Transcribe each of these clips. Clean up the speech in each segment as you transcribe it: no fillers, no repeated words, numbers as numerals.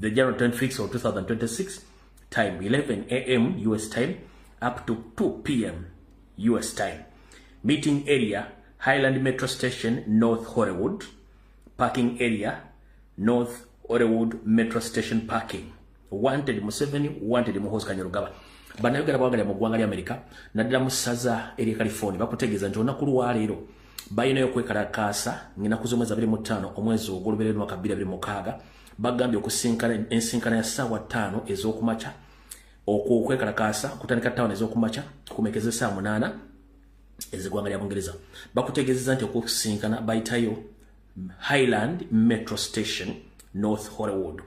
the January 26th of 2026, time 11 a.m. US time up to 2 p.m. US time. Meeting area, Highland Metro Station, North Hollywood. Parking area, North Hollywood Metro Station parking. Wanted Museveni, wanted Muhoozi Kainerugaba. Bannayuganda bwagala mu ggwanga lya America naddala mu ssaza erya California bakutegeeza nti olunaku lwaleero balinayo okwekalakaasa ng'ennaku z'omwezi 25 omwezi ogw'olubeerera mwaka 2026 bagambye okusinkana ensinkana ya ssaawa 5 ez'okumakya okwekalakaasa kutandika ttawuni ez'okumakya kumekeza essaawa 8 ez'eggwanga lya Bungereza. Bakutegeezeza nti okusinkana bayitayo Highland Metro Station, North Hollywood.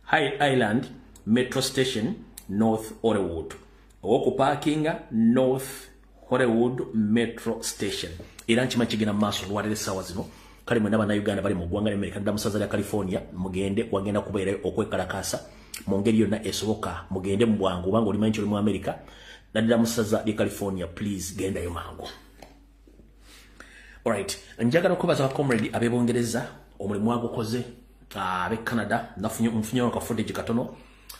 Highland Metro Station, North Hollywood. Oku parkinga North Hollywood Metro Station. Era nkima kigenda maaso lwalere ssaawa zino kale mwena bannayuganda bali mu ggwanga lya America ddala mu ssaza lya California mugende wagenda kubeera okwekalakaasa mu ngeri yonna esoboka mugende mu bwangu obanga olimanyi nti oli mu America naddala mu ssaza lya California please gendayo mangu. Alright, njagala okubaza abakomredi ab'Ebongereza omulimu agukoze ab'e Canada nfunye ka footage katono.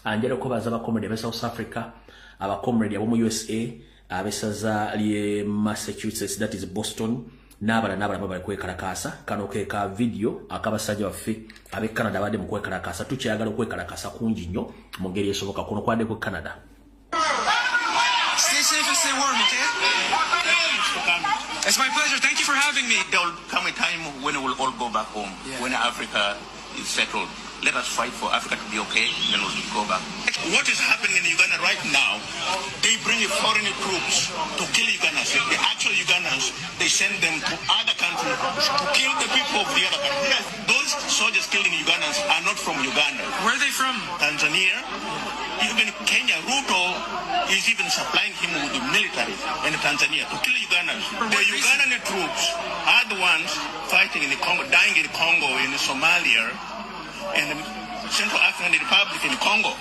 Njagala okubaza abakomredi ab'e South Africa, abakomredi ab'omu USA, ab'essaza lye Massachusetts, that is Boston, n'abalala bali kwekalakaasa. Kano ke ka video akabasajja baffe ab'e Canada badde mu kwekalakaasa. Tukyagala okwekalakaasa kungi nnyo mu ngeri esoboka kuno kwadde ku Canada. Stay safe and stay warm, okay? It's my pleasure. Thank you for having me. There will come a time when we will all go back home, when Africa is settled. Let us fight for Africa to be okay, then we'll go back. What is happening in Uganda right now, they bring foreign troops to kill Ugandans. The actual Ugandans, they send them to other countries to kill the people of the other country. Yes, those soldiers killing Ugandans are not from Uganda. Where are they from? Tanzania. Even Kenya, Ruto is even supplying him with the military in Tanzania to kill Ugandans. The Ugandan troops are the ones fighting in the Congo, dying in Congo, in Somalia, and the Central African Republic in Congo.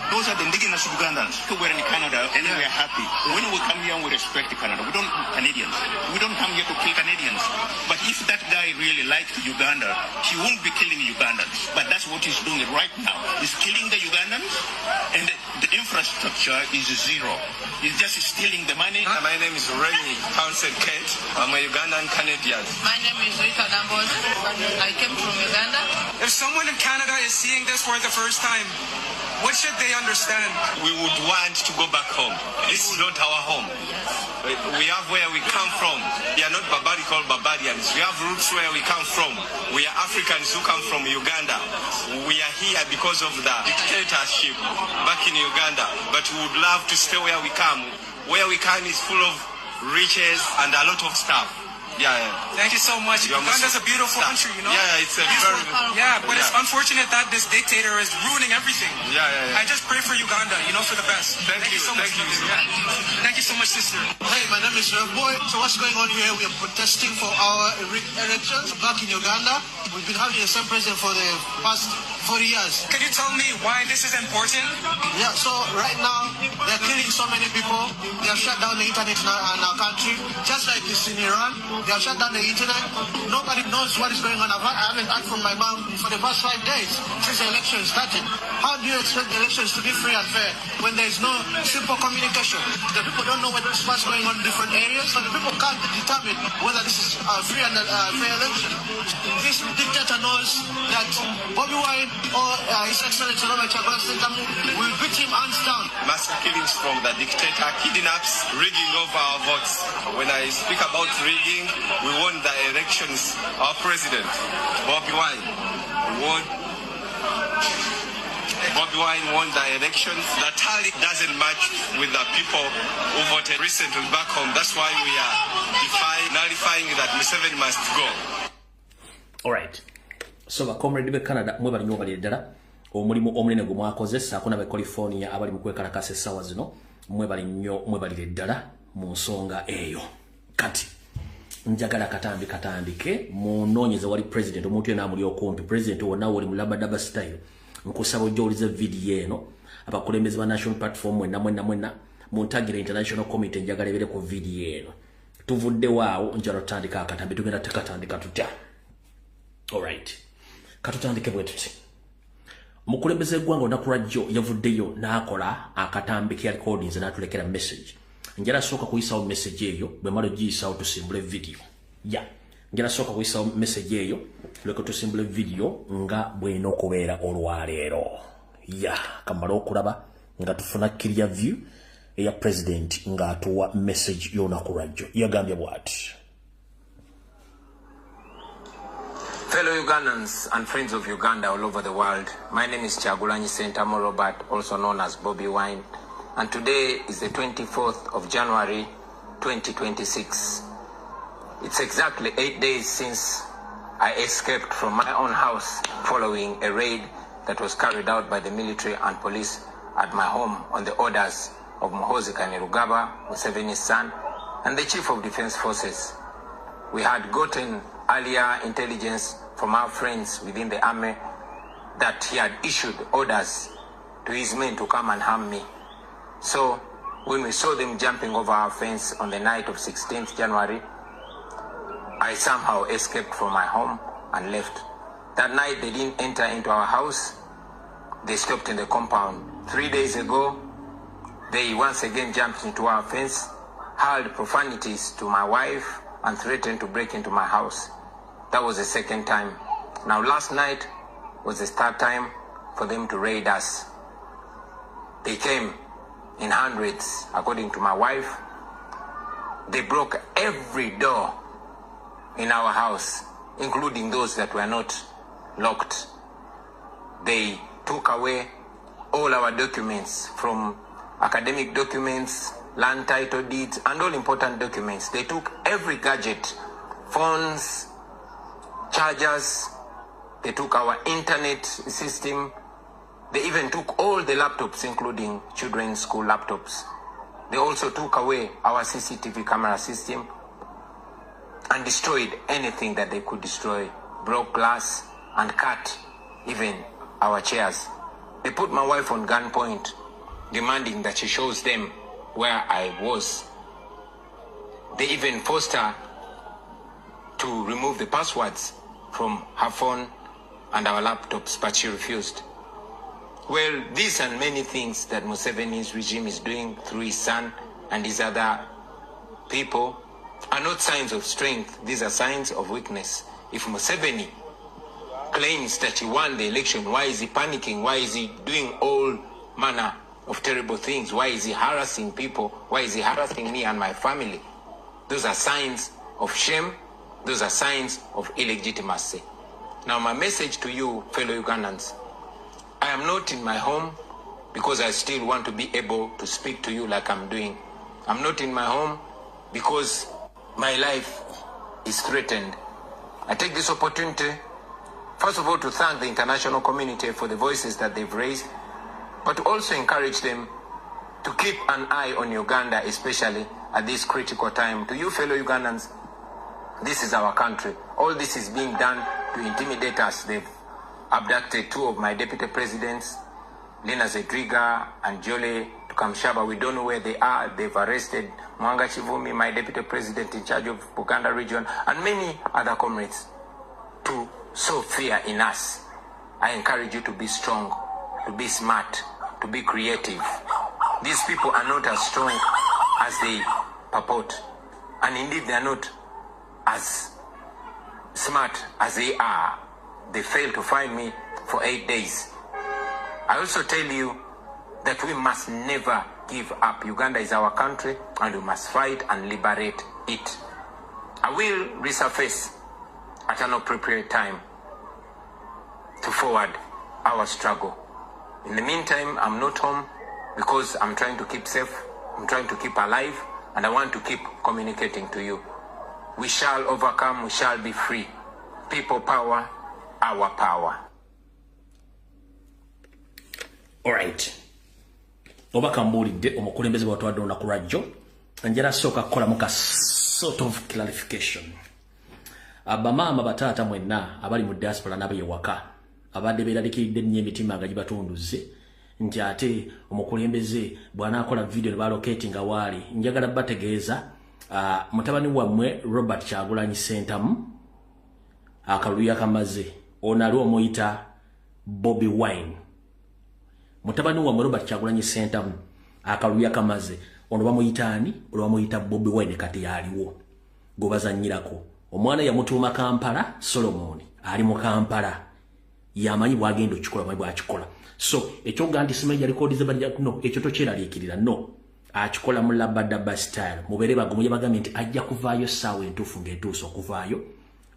Those are the indigenous Ugandans who were in Canada and we are happy. When we come here, we respect Canada. We don't Canadians. We don't come here to kill Canadians. But if that guy really liked Uganda, he won't be killing Ugandans. But that's what he's doing right now. He's killing the Ugandans and the infrastructure is zero. He's just stealing the money. My name is Remy Townsend Kent. I'm a Ugandan Canadian. My name is Rita Dambos. I came from Uganda. If someone in Canada is seeing this for the first time, what should they understand? We would want to go back home. This is not our home. We have where we come from. We are not barbarical barbarians. We have roots where we come from. We are Africans who come from Uganda. We are here because of the dictatorship back in Uganda. But we would love to stay where we come. Where we come is full of riches and a lot of stuff. Yeah. Thank you so much. Uganda's a beautiful country, you know? Yeah, it's a very... Yeah, but it's unfortunate that this dictator is ruining everything. Yeah. I just pray for Uganda, you know, for the best. Thank you so much. Thank you so much, sister. Hey, my name is Boy. So what's going on here? We are protesting for our elections back in Uganda. We've been having the same president for the past 40 years. Can you tell me why this is important? Yeah, so right now, they're killing so many people. They have shut down the internet in our country, just like this in Iran. They have shut down the internet. Nobody knows what is going on. I haven't heard from my mom for the past 5 days since the election started. How do you expect the elections to be free and fair when there is no simple communication? The people don't know what's going on in different areas, so the people can't determine whether this is a free and fair election. This dictator knows that Bobby Wine or His Excellency Robert Chagulanyi will beat him hands down. Mass killings from the dictator, kidnaps, rigging of our votes. When I speak about rigging, we won the elections. Our president, Bobby Wine, won the elections. The tally doesn't match with the people who voted recently back home. That's why we are nullifying that Museveni must go. Alright. So bakomredi be Canada mwe bali nyo bali ddala omulimu omunene gwe mwakozesa akuna be California abali mu kwekalakasa essaawa zino mwe bali ddala mu nsonga eyo. Kati njagala katandike munoonyeza wali president omuntu yena amuli okumpi president wonna wali mu labadaba style nkusaba ojja olize video eno abakulembeze ba national platform mwenna muntagire international committee njagala ebere ku video eno tuvudde waawo njalo tandika akatambi tugenda tekatandika tutya. Alright, katutandike bwe tuti mukulembeze gwanga onakulajjo yavuddeyo n'akola akatambi ke recordings n'atulekera message njala soka kuyisawo message eyo bwe malo giyisawo tusimbule video njala soka kuyisawo message eyo leko tusimbule video nga bweno okubeera olwaleero kamala okulaba nga tufuna clear view eya president nga atuwa message y'onakulajjo yagambye bw'ati. Fellow Ugandans and friends of Uganda all over the world, my name is Kyagulanyi Ssentamu Robert, also known as Bobby Wine, and today is the 24th of January 2026. It's exactly 8 days since I escaped from my own house following a raid that was carried out by the military and police at my home on the orders of Muhoozi Kainerugaba, Museveni's son, and the Chief of Defense Forces. We had gotten earlier intelligence from our friends within the army that he had issued orders to his men to come and harm me. So when we saw them jumping over our fence on the night of 16th January, I somehow escaped from my home and left. That night they didn't enter into our house. They stopped in the compound. 3 days ago, they once again jumped into our fence, hurled profanities to my wife, and threatened to break into my house. That was the second time. Now last night was the third time for them to raid us. They came in hundreds, according to my wife. They broke every door in our house, including those that were not locked. They took away all our documents, from academic documents, land title deeds, and all important documents. They took every gadget, phones, chargers. They took our internet system. They even took all the laptops, including children's school laptops. They also took away our CCTV camera system and destroyed anything that they could destroy, broke glass and cut even our chairs. They put my wife on gunpoint, demanding that she shows them where I was. They even forced her to remove the passwords from her phone and our laptops, but she refused. Well, these and many things that Museveni's regime is doing through his son and his other people are not signs of strength. These are signs of weakness. If Museveni claims that he won the election, why is he panicking? Why is he doing all manner of terrible things? Why is he harassing people? Why is he harassing me and my family? Those are signs of shame. Those are signs of illegitimacy. Now my message to you, fellow Ugandans, I am not in my home because I still want to be able to speak to you like I'm doing. I'm not in my home because my life is threatened. I take this opportunity, first of all, to thank the international community for the voices that they've raised, but to also encourage them to keep an eye on Uganda, especially at this critical time. To you, fellow Ugandans, this is our country. All this is being done to intimidate us. They've abducted two of my deputy presidents, Lina Zedriga and Jole Tukamshaba. We don't know where they are. They've arrested Mwanga Chivumi, my deputy president in charge of Buganda region, and many other comrades, to sow fear in us. I encourage you to be strong, to be smart, to be creative. These people are not as strong as they purport, and indeed they are not as smart as they are. They failed to find me for 8 days. I also tell you that we must never give up. Uganda is our country and we must fight and liberate it. I will resurface at an appropriate time to forward our struggle. In the meantime, I'm not home because I'm trying to keep safe, I'm trying to keep alive, and I want to keep communicating to you. We shall overcome, we shall be free. People power, our power. Alright. Obaka mbulidde omukulembeze bw'atwadde olunaku lwajjo njala sooka kukolamu ka sort of clarification. Bamaama bataata mwenna abali mu diaspora n'abeewaka abadde beeraliikiridde nnyo emitima nga gibatunduze nti ate omukulembeze bw'anaakola video ne balocatinga waali, njagala bategeeza mutabani wammwe Robert Kyagulanyi Ssentamu akalulu yakamaze ono ali omuyita Bobby Wine mutabani wa Robert Kyagulanyi Ssentamu akaluya kamaze ono bamuyitani olwamuyita Bobi Wine kati yaliwo gobazanyirako omwana yamutuuma Kampala Solomon ali mu Kampala yamanyi bwagenda okikola bwe bwakikola so ekyo gandi simanyi record ze bali no ekyo tokyeraliikirira no akikola mu labadaba style mubere bagumye bagambye nti ajja kuvaayo sawa entuufu ng'entuuso okuvaayo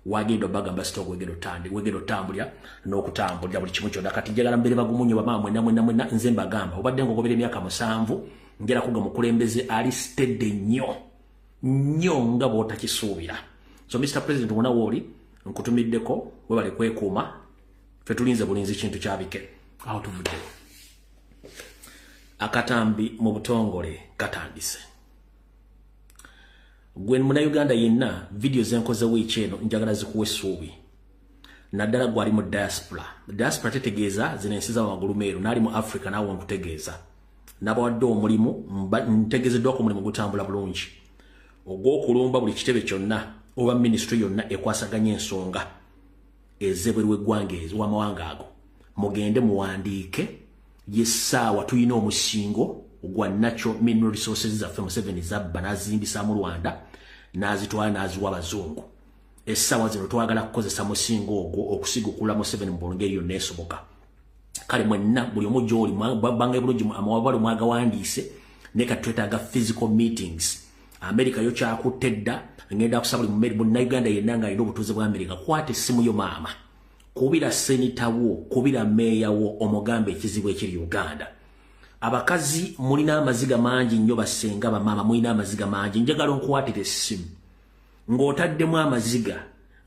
wagenda bagamba sitogo wegero tambulya n'okutambulira buli kimu kyonna kati njagala mbere bagumunyo bamwe mwena nze mbagamba obadde ng'ogobera emyaka 7 ngera kuga mukulembeze ali stede nnyo nga bw'otakisuubira so Mr. President wona wooli nkutumiddeko webale kwekuuma ffe tulinze bulinzi kintu kyabike awo tuvudde akatambi mu butongole katandise gwe muna Uganda yenna video zenkoze wiiki eno njagala zikuwe essuubi naddala gwali mu diaspora tetegeeza zino ensi z'amagulu meeru n'ali mu Africa naawe nkutegeeza nabawadde omulimu ntegeezeddwako omulimu gutambula bulungi ogw'okulumba buli kitebe kyonna oba ministry yonna ekwasaganya ensonga ezebweru w'eggwanga w'amawanga ago mugende muwandiike yessaawa tuyina omusingo gwa natural mineral resources zaffe Museveni zabba n'azimbisa mu Rwanda n'azitwala n'aziwa abazungu essaawa zino twagala kukozesa musingo ogwo okusigukula Museveni mu ngeri yonna esoboka kale mwenna buli omu gy'oli banga bulungi amawabalo mwagawandiise ne kati twetaaga physical meetings America yo kyakutte dda ngenda kusaba buli mumeri bonna Uganda yenna ng'alina obutuuze bwa America kwata essimu yo maama kubira senita wo kubira meeya wo omugambe ekizibu ekiri Uganda abakazi mulina amaziga mangi nnyo basenga bamama mulina amaziga mangi njagala nkuwatira essimu ng'otaddemu amaziga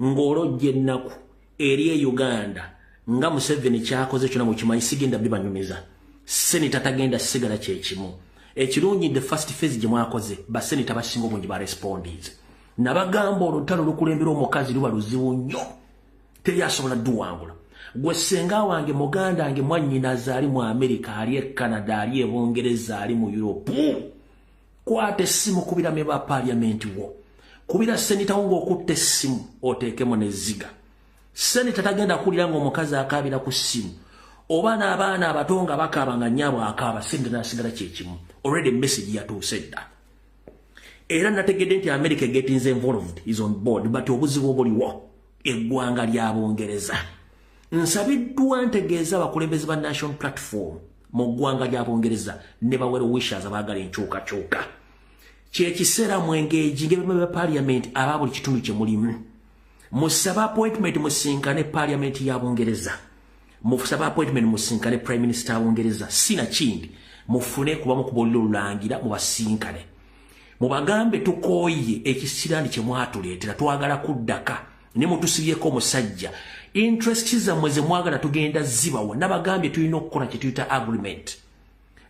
ng'olojja ennaku eri e Uganda nga Museveni kyakoze kyonna mukimanyi sigenda bibanyumiza senita tagenda sigala kyekimu ekirungi the first phase gye mwakoze basenita basinga obungi ba respondees nabagamba olutalo lukulembera omukazi luba luzibu nnyo teri asobola duwangula gwe senga wange muganda wange mwannyina azaali mu America ali e Canada ali e Bungereza ali mu Europe kwata essimu kubira me ba parliament wo kubira senita wo ng'okutta essimu oteekemu n'ezziga senita tagenda kulira ng'omukazi akaabira ku ssimu oba n'abaana abato nga bakaaba nga nnyabo akaaba senita n'asigala kyekimu already message yatuuse dda era nategedde nti America getting involved is on board but obuzibu obuliwo eggwanga lya Bungereza nsabiddwa ntegeeza abakulembeze ba national platform mu ggwanga lya Bungereza ne bawero wishers abaagala enkyukakyuka kyekiseera mu engage ng'ebimebe parliament aba buli kitundu kye mulimu musaba appointment musinkane parliament ya Bungereza musaba appointment musinkane prime minister wa Bungereza sina kindi mufune kuba mukubolera olulangira mubasinkane mubagambe tukooye ekisirani kye mwatuleetera twagala kuddaka ne mutusibyeko omusajja interest zammwe ze mwagala tugenda zibawa nabagambye tulina okukola kye tuyita agreement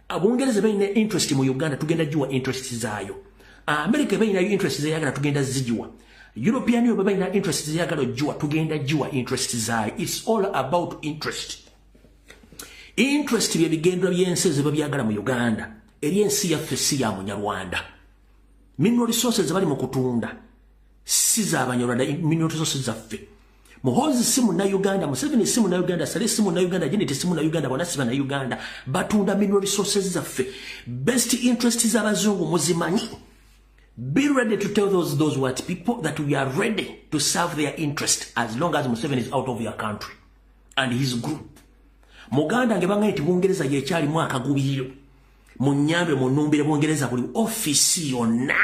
Abungereza balina interest mu Uganda tugenda giwa interest zaayo America balina interest zeyagala tugenda zigiwa European Union balina interest zeyagala giwa tugenda giwa interest zaayo it's all about interest bye bigendera by'ensi ze babyagala mu Uganda eri ensi yaffe si ya Munyarwanda mineral resources bali mu kutunda si z'Abanyarwanda mineral resources zaffe Muhozi simu na Uganda Museveni simu na Uganda Sale simu na Uganda Jeneti simu na Uganda Bonasiba na Uganda batunda mineral resources zaffe best interest z'abazungu muzimanyi be ready to tell those white people that we are ready to serve their interest as long as Museveni is out of your country and his group Muganda ngebanga nti Bungereza yekyali mwaka gubiro munyambe munumbire Bungereza buli office yonna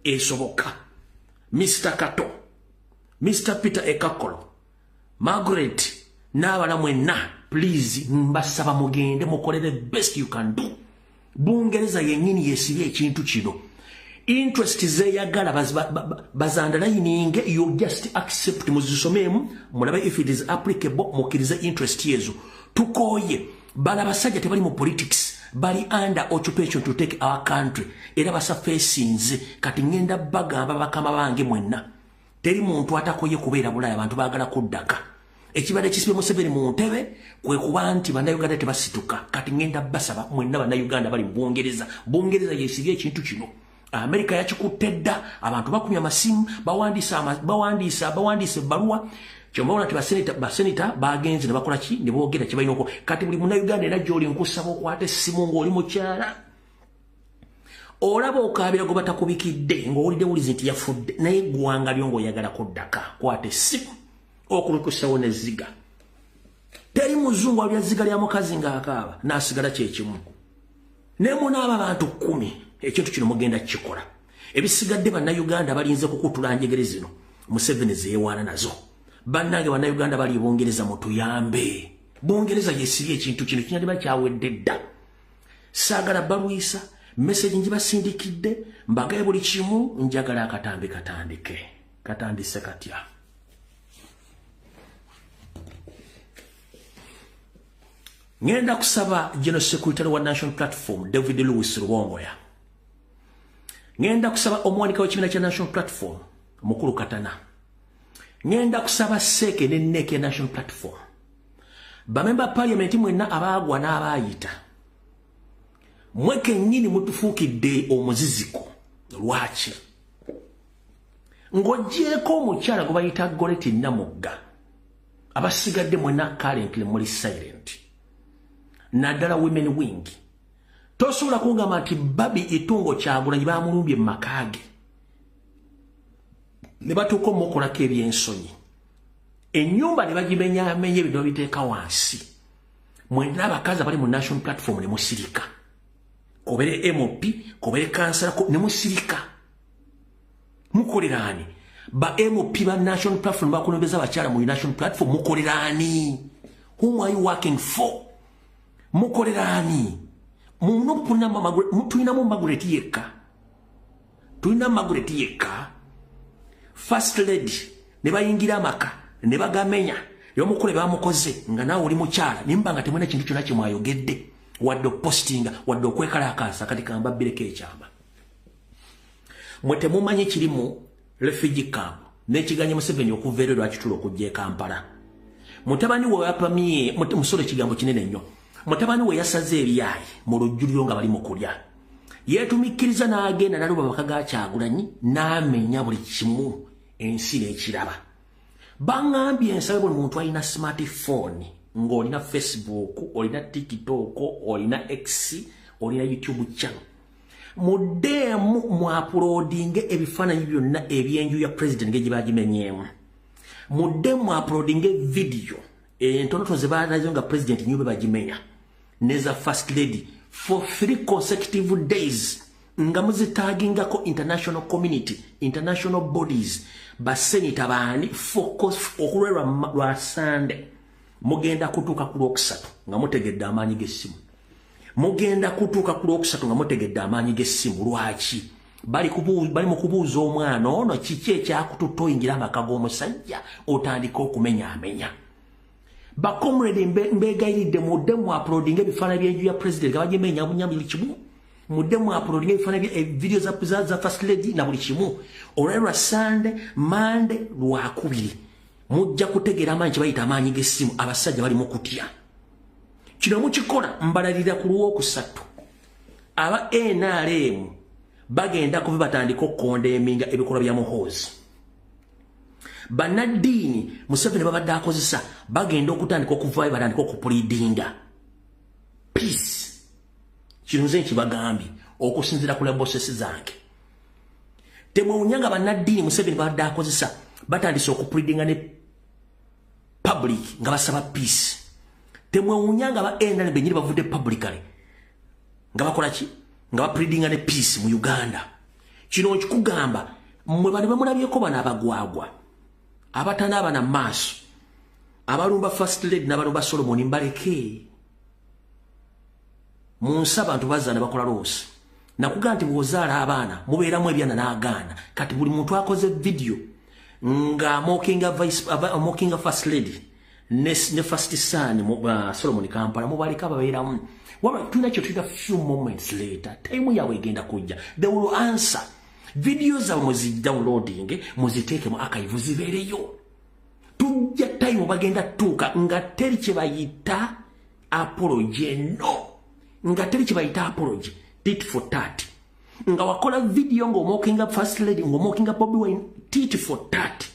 esoboka Mr. Kato Mr. Peter Ekakolo Margaret n'abala mwenna please mbasaba mugende mukolere best you can do Bungereza yennyini yesibye ekintu kino interest zeyagala bazandalayininge you just accept muzisomemu mulabe if it is applicable mukirize interest yezo tukoye bala basajja tebali mu politics bali under occupation to take our country era basa facings kati ngenda bagamba bakama bange mwenna teri muntu atakoye kubeera bulaya abantu baagala kuddaka ekibadde kisibye Museveni mu ntebe kwe kuba nti bannayuganda tebasituka kati ngenda basaba mwenna bannayuganda bali mu Bungereza yesibye ekintu kino Amerika yakikuttedda abantu bakumya amasimu bawandiisa ebbaluwa kyombaona nti basenita bagenze ne bakola ki ne boogera kye balina kati buli munnayuganda era gy'oli nkusaba okwata essimu ng'oli mukyala olaba okaabira gwe batakubikidde ng'owulidde wulizi nti yafudde naye eggwanga lyo ng'oyagala kuddaka kwata essimu okulukusawo n'ezziga teri muzungu alya zziga lya mukazi ng'akaaba n'asigala kyekimu ne munaaba abantu 10 ekintu kino mugenda kikola ebisigadde bannayuganda balinze kukutula njegere zino Museveni zeewaana nazo bannange bannayuganda bali Bungereza mutuyambe Bungereza yesiri ekintu kino kinyadde kyawedde dda saagala balwisa message njibasindikidde mbagaye buli kimu njagala akatambi katandise katya ngenda kusaba General Secretary wa National Platform David Lewis Rwongoya ngenda kusaba omwanika w'ekibiina kya National Platform Mukulu Katana ngenda kusaba Seke ne Nneke ya National Platform bamemba parliament mwenna abaagwa n'abaayita mweke nnyini mutufuukidde omuziziko lwaki ng'oggyeko omukyala gwe bayita Goreti Namugga abasigadde mwenna currently muli silent naddala women wing tosobola kungamba nti Babi Itungo Kyagulanyi bamulumbye mu makaage ne batuuka omukolako ebyensonyi ennyumba ne bagimenyaamenya ebintu babiteeka wansi mwenna abakazi abali mu National Platform ne musirika kobere MOP kobere kansala ne musirika mukoleraani ba MOP ba National Platform bakulembeza abakyala mu National Platform mukoleraani whom are you working for mukoleraani tulinamu Margaret yekka First Lady ne bayingira amaka ne bagamenya y'omukole bamukoze nga naawe oli mukyala nimba nga temwena kintu kyonna kyemwayogedde wadde postinga wadde okwekalakaasa kati kamba bireko ekyama mwe temumanyi kirimu refugee camp n'ekiganye Museveni okuva ero lwakitula okujja e Kampala mutabani we yapamye musolo ekigambo kinene nnyo mutabani we yasaze ebyayi mu lujjuliro nga bali mu kulya yeetumikkiriza n'agenda naluba bakaga Kyagulanyi n'amenya buli kimu ensi n'ekiraba baŋŋambye ensabe buli muntu alina smartphone ng'olina Facebook olina TikTok olina X olina YouTube channel muddemu mu uploadinge ebifaananyi byonna ebyenju ya president ng'egye bagimenyeemu muddemu mu uploadinge video entonotono ze baalazo nga president nyube bagimenya neza First Lady for 3 consecutive days nga muzitagingako international community international bodies basenita baani focus okulwerwa lwa Sunday mugenda kutuuka ku Lwokusatu nga mutegedde amaanyi g'essimu mugenda kutuuka ku Lwokusatu nga mutegedde amaanyi g'essimu lwaki bali mu kubuuza omwana ono kiki ekyakututa oyingira amaka g'omusajja otandika okumenyaamenya bakomredi mbegayiridde mudde mu uploading ebifaananyi by'enju ya president nga bagimenya bunyamiri kimu mudde mu uploading ebifaananyi video za First Lady na buli kimu olwalwa Sunday Monday Lwakubiri mujja kutegeera amaanyi kye bayita amaanyi g'essimu abasajja bali mu kutya kino mukikola mbalalira ku Lwokusatu aba NRM bagenda kuba batandika okukondeminga ebikolwa bya Muhoozi bannaddiini Museveni babadde akozesa bagenda okutandika okuvaayo batandika okupulidinga peace kino nze nkibagambye okusinziira ku labosesi zange temwewunyanga bannaddiini Museveni babadde akozesa batandise okupulidinga ne public nga basaba peace temwewunyanga ba NRM benyini bavudde publicly nga bakola ki nga bapulidinga ne peace mu Uganda kino nkikugamba mmwe bali bamulabyeko bano abagwagwa abatanaaba na maaso abalumba First Lady n'abalumba Solomon mbaleke munsi abantu bazaana bakola loosi nakugamba nti bw'ozaala abaana mubeeramu ebyana n'agaana kati buli muntu akoze video nga mokinga First Lady ne First Son Solomon Kampala mubaleka babeeramu waba tulina kyo tulina few moments later time yawe egenda kujja they will answer video zawe muzidownloading muziteeke mu archive zibeereyo tujja time bagenda tuuka nga teri kye bayita apology no nga teri kye bayita apology tit for tat nga wakola video ng'omookinga first lady ng'omookinga Bobi Wine tit for tat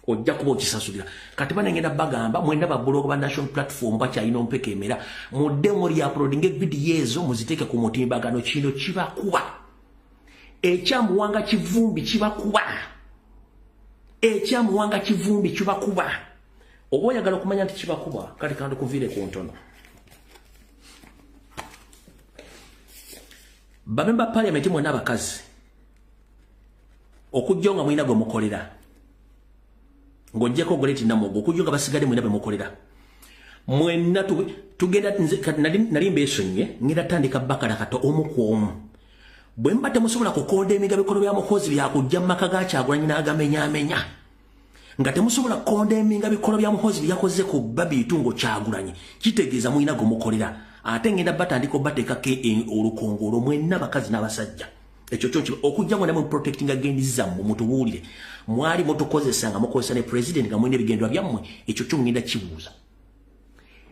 ojja kuba okisasulira kati banengenda bagamba mwenda babulogo ba national platform bakyalina ompeka emera mudde muri uploading video ezo muziteeke ku mutimbagano kino kibakuba ekyamuwanga kivumbi kibakuba ekyamuwanga kivumbi kibakuba oba oyagala okumanya nti kibakuba kati kandi kuviire ku ntono bamemba parliament mwena abakazi okujja nga mwina gwe mukolera ng'ojjeko goleti namogo okujja nga basigale mwina be mukolera mwena tugenda nali mbeesonye ngenda tandika bakala kato omu ku omu bwe mba temusobola kukonda emigabekolo bya mukozi byakujja mu maka ga Kyagulanyi n'agamenyaamenya nga temusobola kukonda emigabekolo bya mukozi byakoze ku Babiitu Kyagulanyi kitegeeza mwina gwe mukolera ate ngenda batandika bateekako olukongolo mwenna bakazi n'abasajja ekyo kyo okujja mwena mu protecting against zammwe mutubuulire mwali mutukozesa nga mukozesa ne president nga mwine ebigendwa byammwe ekyo kyo ngenda kibuuza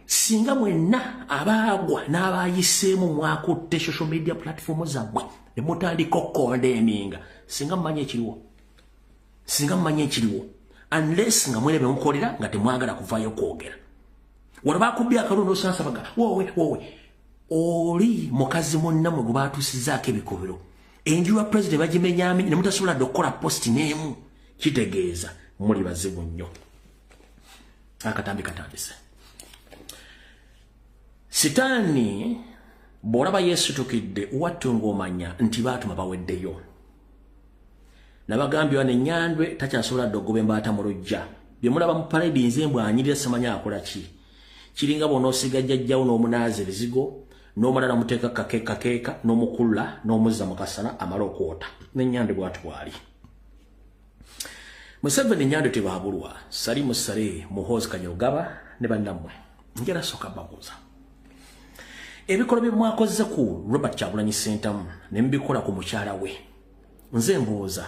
singa mwenna abaagwa n'abayiseemu mwakutte social media platform zammwe ne mutandika okukonda eminga singa mumanye ekiriwo unless nga mwene bemukolera nga temwagala kuvaayo kwogera wano bakubbye akalulu n'osansabaga wowe oli mukazi munnammwe gwe baatuusizaako ebikobero enju ya president bagimenyaamenya ne mutasobola dde okukola posti n'emu kitegeeza muli bazibu nnyo akatambi katandise sitaani bw'olaba yeesitukidde wattu ng'omanya nti baatuma baweddeyo nabagambye wano ennyandwe takyasobola dde okugoba embaata mu lujja bye mulaba mu paledi nze mbwanyirira samanya akola ki kiringa bw'onoosiga jjajjawo n'omunaaza ebizigo n'omulala muteeka kakeeka n'omukulla n'omuzza mu kasana amala okwota n'ennyandwe bw'ati bw'ali Museveni ennyandwe tebaabulwa Salimu Saleh Muhoozi Kanyarugaba ne bannammwe njala sooka babuuza ebikolo bye mwakoze ku Robert Kyagulanyi Ssentamu ne mbikola ku mukyala we nze mbuuza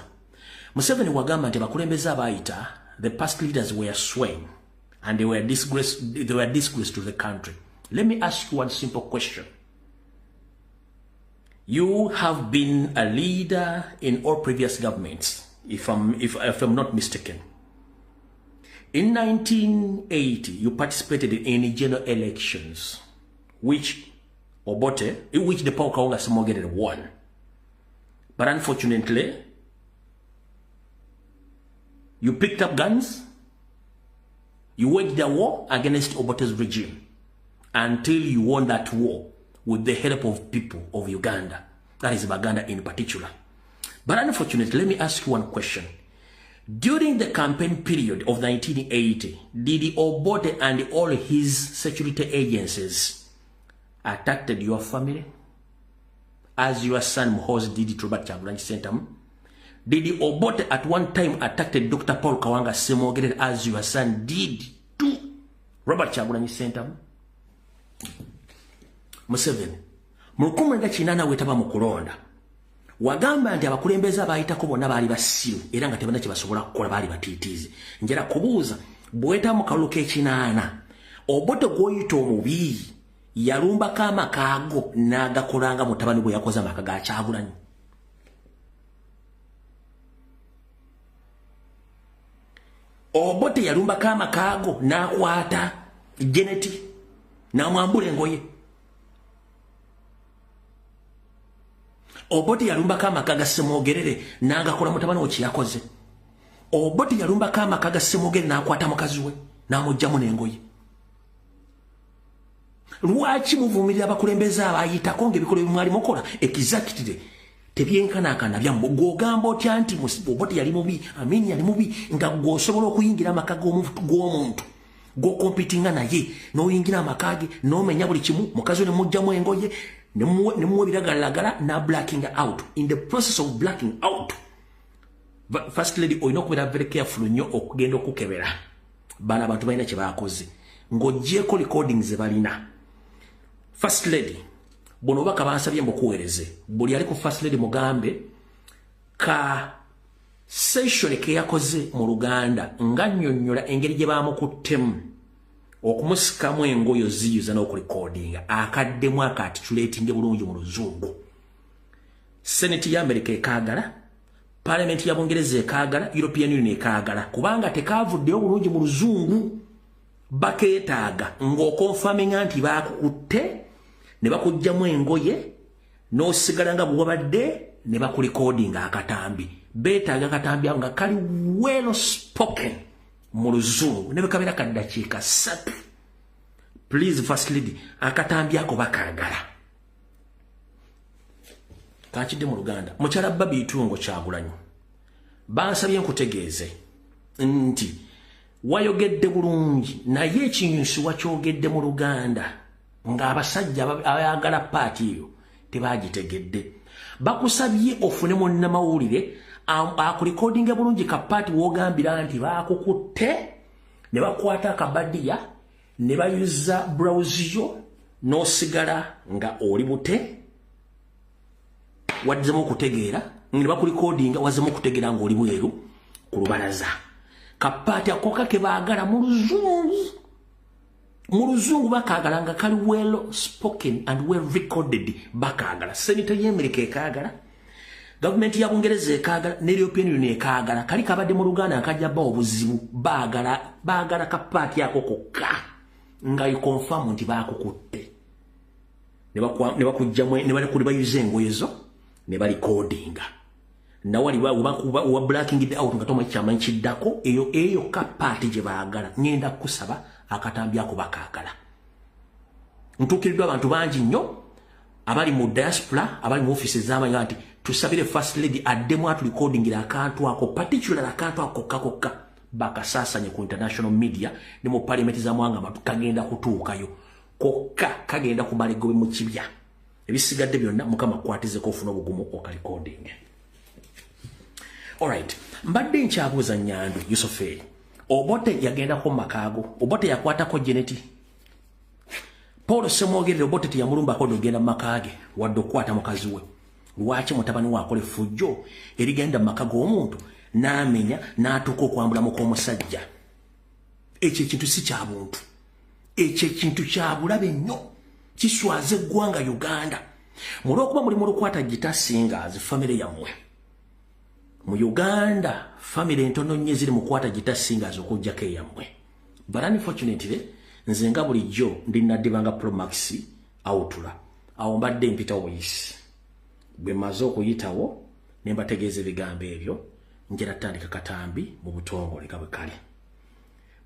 Museveni wagamba nti abakulembeze abaayita the past leaders were swaying and they were disgrace to the country. Let me ask you one simple question. You have been a leader in all previous governments, if I'm not mistaken. In 1980, you participated in general elections, which the Paul Kaonga Ssemwogere won. But unfortunately, you picked up guns. You waged a war against Obote's regime until you won that war with the help of people of Uganda. That is Baganda in particular. But unfortunately, let me ask you one question. During the campaign period of 1980, did Obote and all his security agencies attacked your family? As your son Muhoozi did to Robert Kyagulanyi Ssentamu? Did Obote at one time attack Dr. Paul Kaonga Ssemwogere as your son did to Robert Kyagulanyi Ssentamu? Museveni, mu 1980 wetaba mu kulonda wagamba nti abakulembeze abayitako bonna baali basiru era nga tebana kyebasobola kukola baali batiitiizi. Njala kubuuza bweta mu kalulu k'ekinaana Obote gw'oyita omubi yalumbako amaka ago n'agakolanga mutabani bwe yakoze amaka ga Kyagulanyi. Obote yalumbako amaka ago n'akwata Janet n'amwambula engoye. Obote yalumbako amaka ga Ssemwogerere n'agakola mutabani we kyeyakoze. Obote yalumbako amaka ga Ssemwogerere n'akwata mukazi we n'amugyamu n'engoye. Lwaki muvumirira abakulembeze abayitako ng'ebikolo bimwali mukola exactly tebyenkanaakana byammwe? Gw'ogamba otya nti Obote yali mubi, Amin yali mubi, nga gw'osobola okuyingira amaka g'omuntu gw'okompitinga naye n'oyingira amaka ge n'omenya buli kimu, mukazi we ne mugyamu engoye ne muwa ebiragalagala na blacking out. In the process of blacking out, First Lady olina okubeera very careful nnyo okugenda okukebera bano abantu balina kye baakoze ng'oggyeko recordings ze balina. First Lady bono obaka bansabye mbukuweereze buli ali ku First Lady mugambe ka session ke yakoze mu Luganda nga nnyonnyola engeri gye baamukuttemu okumusikamu engoyo ziyuza n'okurekodinga akaddemu akatitulatinge bulungi mu Luzungu. Senate ya America ekagala, Parliament ya Bungereza ekagala, European Union ekagala. Kubanga tekavuddeyo bulungi mu luzungu bakeetaaga ng'okonfirming nti baakukutte ne bakujjamu engoye n'osigala nga bw'obadde ne bakulikodinga akatambi. Beetaaga akatambi nga kali well spoken mu luzungu ne bekabeera kaddakiika 3. Please First Lady, akatambi ako bakaagala. Kakidde mu Luganda. Mukyala Babi Itungo Kyagulanyi bansabye nkutegeeze nti wayogedde bulungi naye ekinyusi wakyogedde mu Luganda ng'abasajja abayagala paati eyo tebagitegedde. Bakusabye ofune munnamawulire akulikodinga bulungi ka paati w'ogambira nti baakukutte ne bakwata akabadiya ne bayuza browse yo n'osigala nga oli bute waddizemu okutegeera ne bakulikodinga wazzemu okutegeera ng'oli bweru ku lubalaza. Kapaati akoka ke baagala mu luzungu bakaagala nga kali well spoken and well recorded bakaagala. Senator y'Amerika ekaagala, government ya Bungereza ekaagala, ne European Union ekaagala. Kali kabadde mu Luganda akajja ba obuzibu baagala kapaati ako kokka nga you confirm nti baakukutte ne bakujjamu ne bali bayuza engoye zo ne bali codinga. Na wali wa blacking it out nga toma chamanyi kiddako eyo kapaati gye baagala. Ngenda kusaba akatambi ako bakaagala. Ntuukiridwa abantu bangi nnyo abali mu diaspora abali mu offices z'amanyi nti tusabire First Lady addemu atulikodingira akantu ako particular akantu ako kokka bakasaasanye ku international media ne mu parliament z'amawanga amatu kagenda kutuukayo kokka kagenda kumala egobe mu kibya. Ebisigadde byonna Mukama kwatizeko ofuna obugumu okalikodinge. Alright, mbadde nkyabuuza Nyandu Yusufe Obote yagenda ko makaago, Obote yakwatako Jeneti. Paul Semwogerere Obote tiyamulumbako n'ogenda mu makaage wadde okukwata mukazi we. Lwaki mutabani we akola effujjo erigenda mu maka g'omuntu n'amenya n'atuuka okwambulamu k'omusajja? Ekyo ekintu si kya buntu. Ekyo ekintu kya bulabe nnyo. Kiswaza eggwanga Uganda. Mulw'okuba muli mu lukwata Gita Singers family yammwe. Mu Uganda family entono nnyo ziri mu kwata Gita Singers okujjako eyammwe. But unfortunately nze nga bulijjo ndi naddibanga Promax awutula. Awo mbadde mpita Oyisi. Bwe maze okuyitawo ne mbategeeza ebigambo ebyo njera tandika katambi mu butongole nga bwe kale.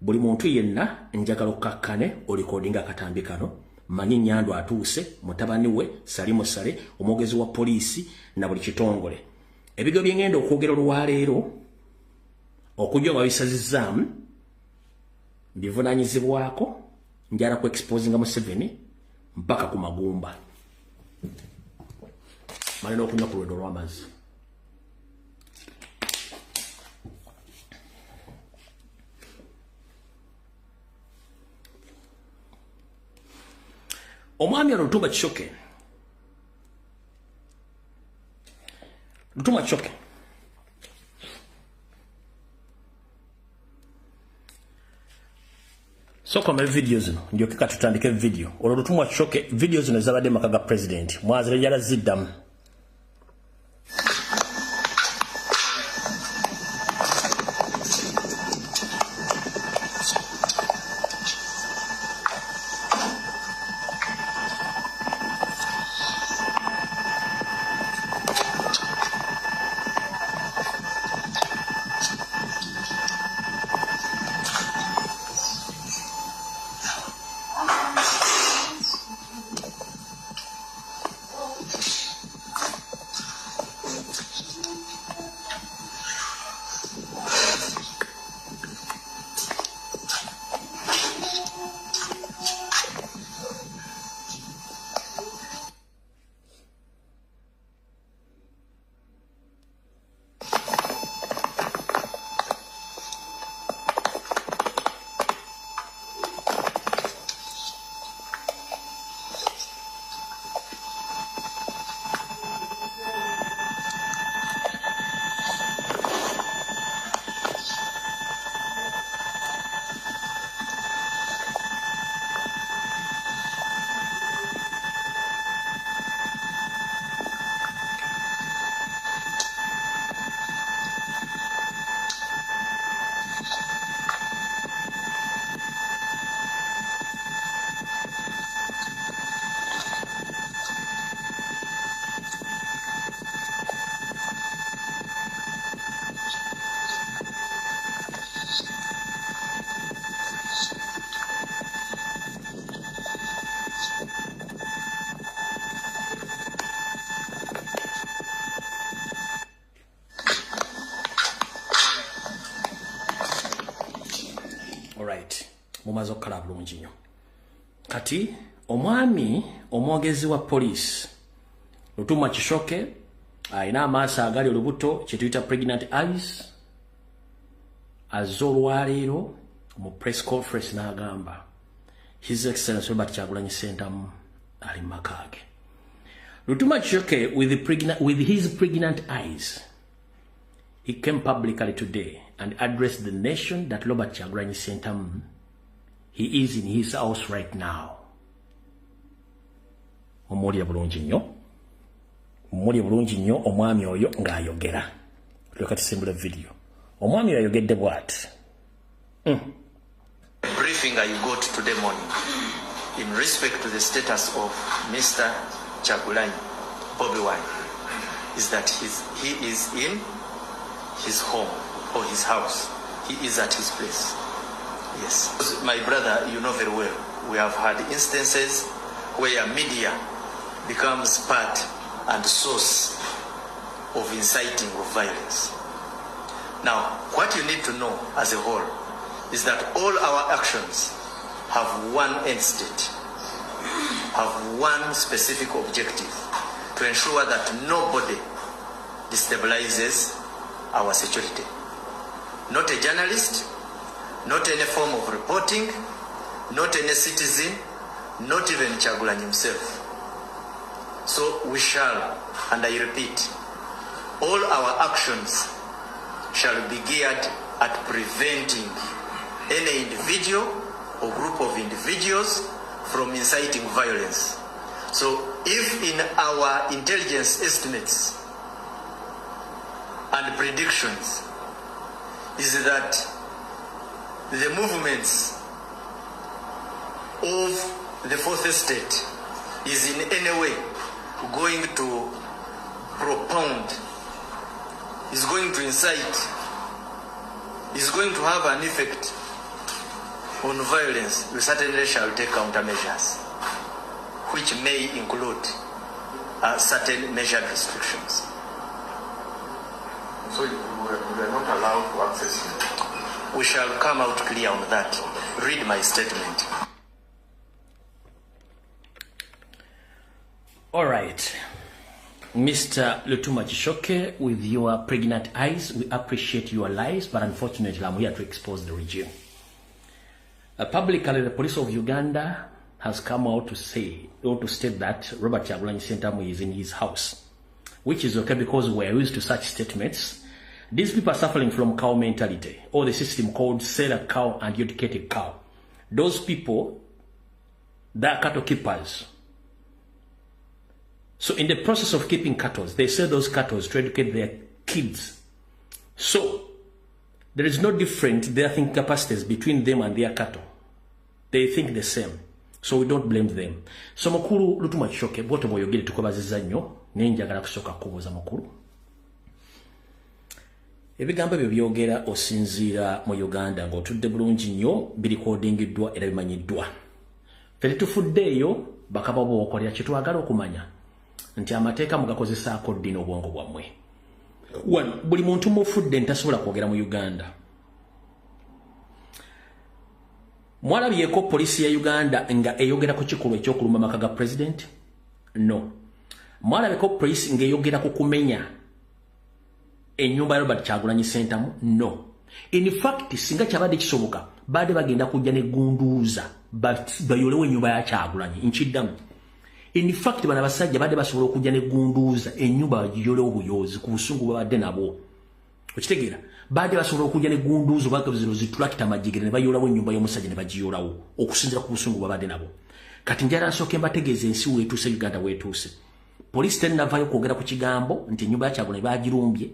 Buli muntu yenna njagala okukakkane olikodinga akatambi kano. Manyi Nyandu atuuse, mutabani we Salimu Sale, omwogezi wa poliisi na buli kitongole. Ebigo byengenda okwogera olwaleero okujja nga bisazizzaamu bivunaanyizibwako njala ku exposinga Museveni mpaka ku magumba. Malina okunywa ku lwendo lw'amazzi. Omwami ono Lutumba Kisoke. Lutumba Kisoke. Soko me videos zino ndio kika tutandike video. Olwo Lutumba Kisoke videos zino zabadde makaga president. Mwazire yala ziddamu. mumaze okukala bulungi nnyo. Kati omwami omwogezi wa police Lutuma Kishoke ayina amaaso agali olubuto kyetuyita pregnant eyes azolwaleero mu press conference n'agamba His Excellency Robert Kyagulanyi Ssentamu ali makage. Lutuma Kishoke with his pregnant eyes, he came publicly today and addressed the nation that Robert Kyagulanyi Ssentamu, he is in his house right now. Omuli bulungi nnyo omwami oyo ng'ayogera. Leka tusimbule video. Omwami oyo ayogedde bw'ati. Briefing I got today morning in respect to the status of Mr. Kyagulanyi Bobi Wine is that he is in his home or his house. He is at his place. Yes. My brother, you know very well, we have had instances where media becomes part and source of inciting of violence. Now, what you need to know as a whole is that all our actions have one end state, have one specific objective, to ensure that nobody destabilizes our security. Not a journalist, not any form of reporting, not any citizen, not even Kyagulanyi himself. So we shall, and I repeat, all our actions shall be geared at preventing any individual or group of individuals from inciting violence. So if in our intelligence estimates and predictions is that the movements of the fourth estate is in any way going to propound, is going to incite, is going to have an effect on violence, we certainly shall take countermeasures, which may include certain measured restrictions. So we are not allowed to access him? We shall come out clear on that. Read my statement. All right. Mr. Lutuma Kishoke, with your pregnant eyes, we appreciate your lies, but unfortunately I'm here to expose the regime. Publicly, the police of Uganda has come out to say, or to state that Robert Kyagulanyi Ssentamu is in his house, which is okay because we're used to such statements. These people are suffering from cow mentality, or the system called sell a cow and educate a cow. Those people, they're cattle keepers. So in the process of keeping cattle, they sell those cattle to educate their kids. So there is no different their thinking capacities between them and their cattle. They think the same. So we don't blame them. So mukuru Lutuma Kishoke, bwoto boyogere tukobaziza nnyo, nenjagala kusooka kubuuza mukuru. Ebigambo ebyo byogera osinziira mu Uganda ng'otudde bulungi nnyo birikodingiddwa era bimanyiddwa. Ffe tetufuddeeyo bakaba bookolera kye twagala okumanya nti amateeka mugakozesaako ddi n'obwongo bwammwe. Buli muntu mufudde ntasobola kwogera mu Uganda. Mwalabyeko polisi ya Uganda nga eyogera ku kikolwa ekyokuluma amaka ga president? No. Mwalabyeko polisi nga eyogera ku kumenya ennyumba ya Robert Kyagulanyi Ssentamu? No. In fact, singa kyabadde kisoboka badde bagenda kujja ne gunduuza bayolewo ennyumba ya Kyagulanyi nkiddamu. In fact, bana basajja badde basobola okujja ne gunduuza ennyumba bagiyolewo obuyoozi ku busungu babadde nabwo. Okitegeera? Badde basobola okujja ne gunduuza obaka zino zitulakita amajjigere ne bayolawo ennyumba y'omusajja ne bagiyolawo okusinziira ku busungu babadde nabo. Kati njala nsooke mbategeeza ensi weetuuse, Uganda weetuuse. Polisi tennavaayo kwogera ku kigambo nti ennyumba ya Kyagulanyi bagirumbye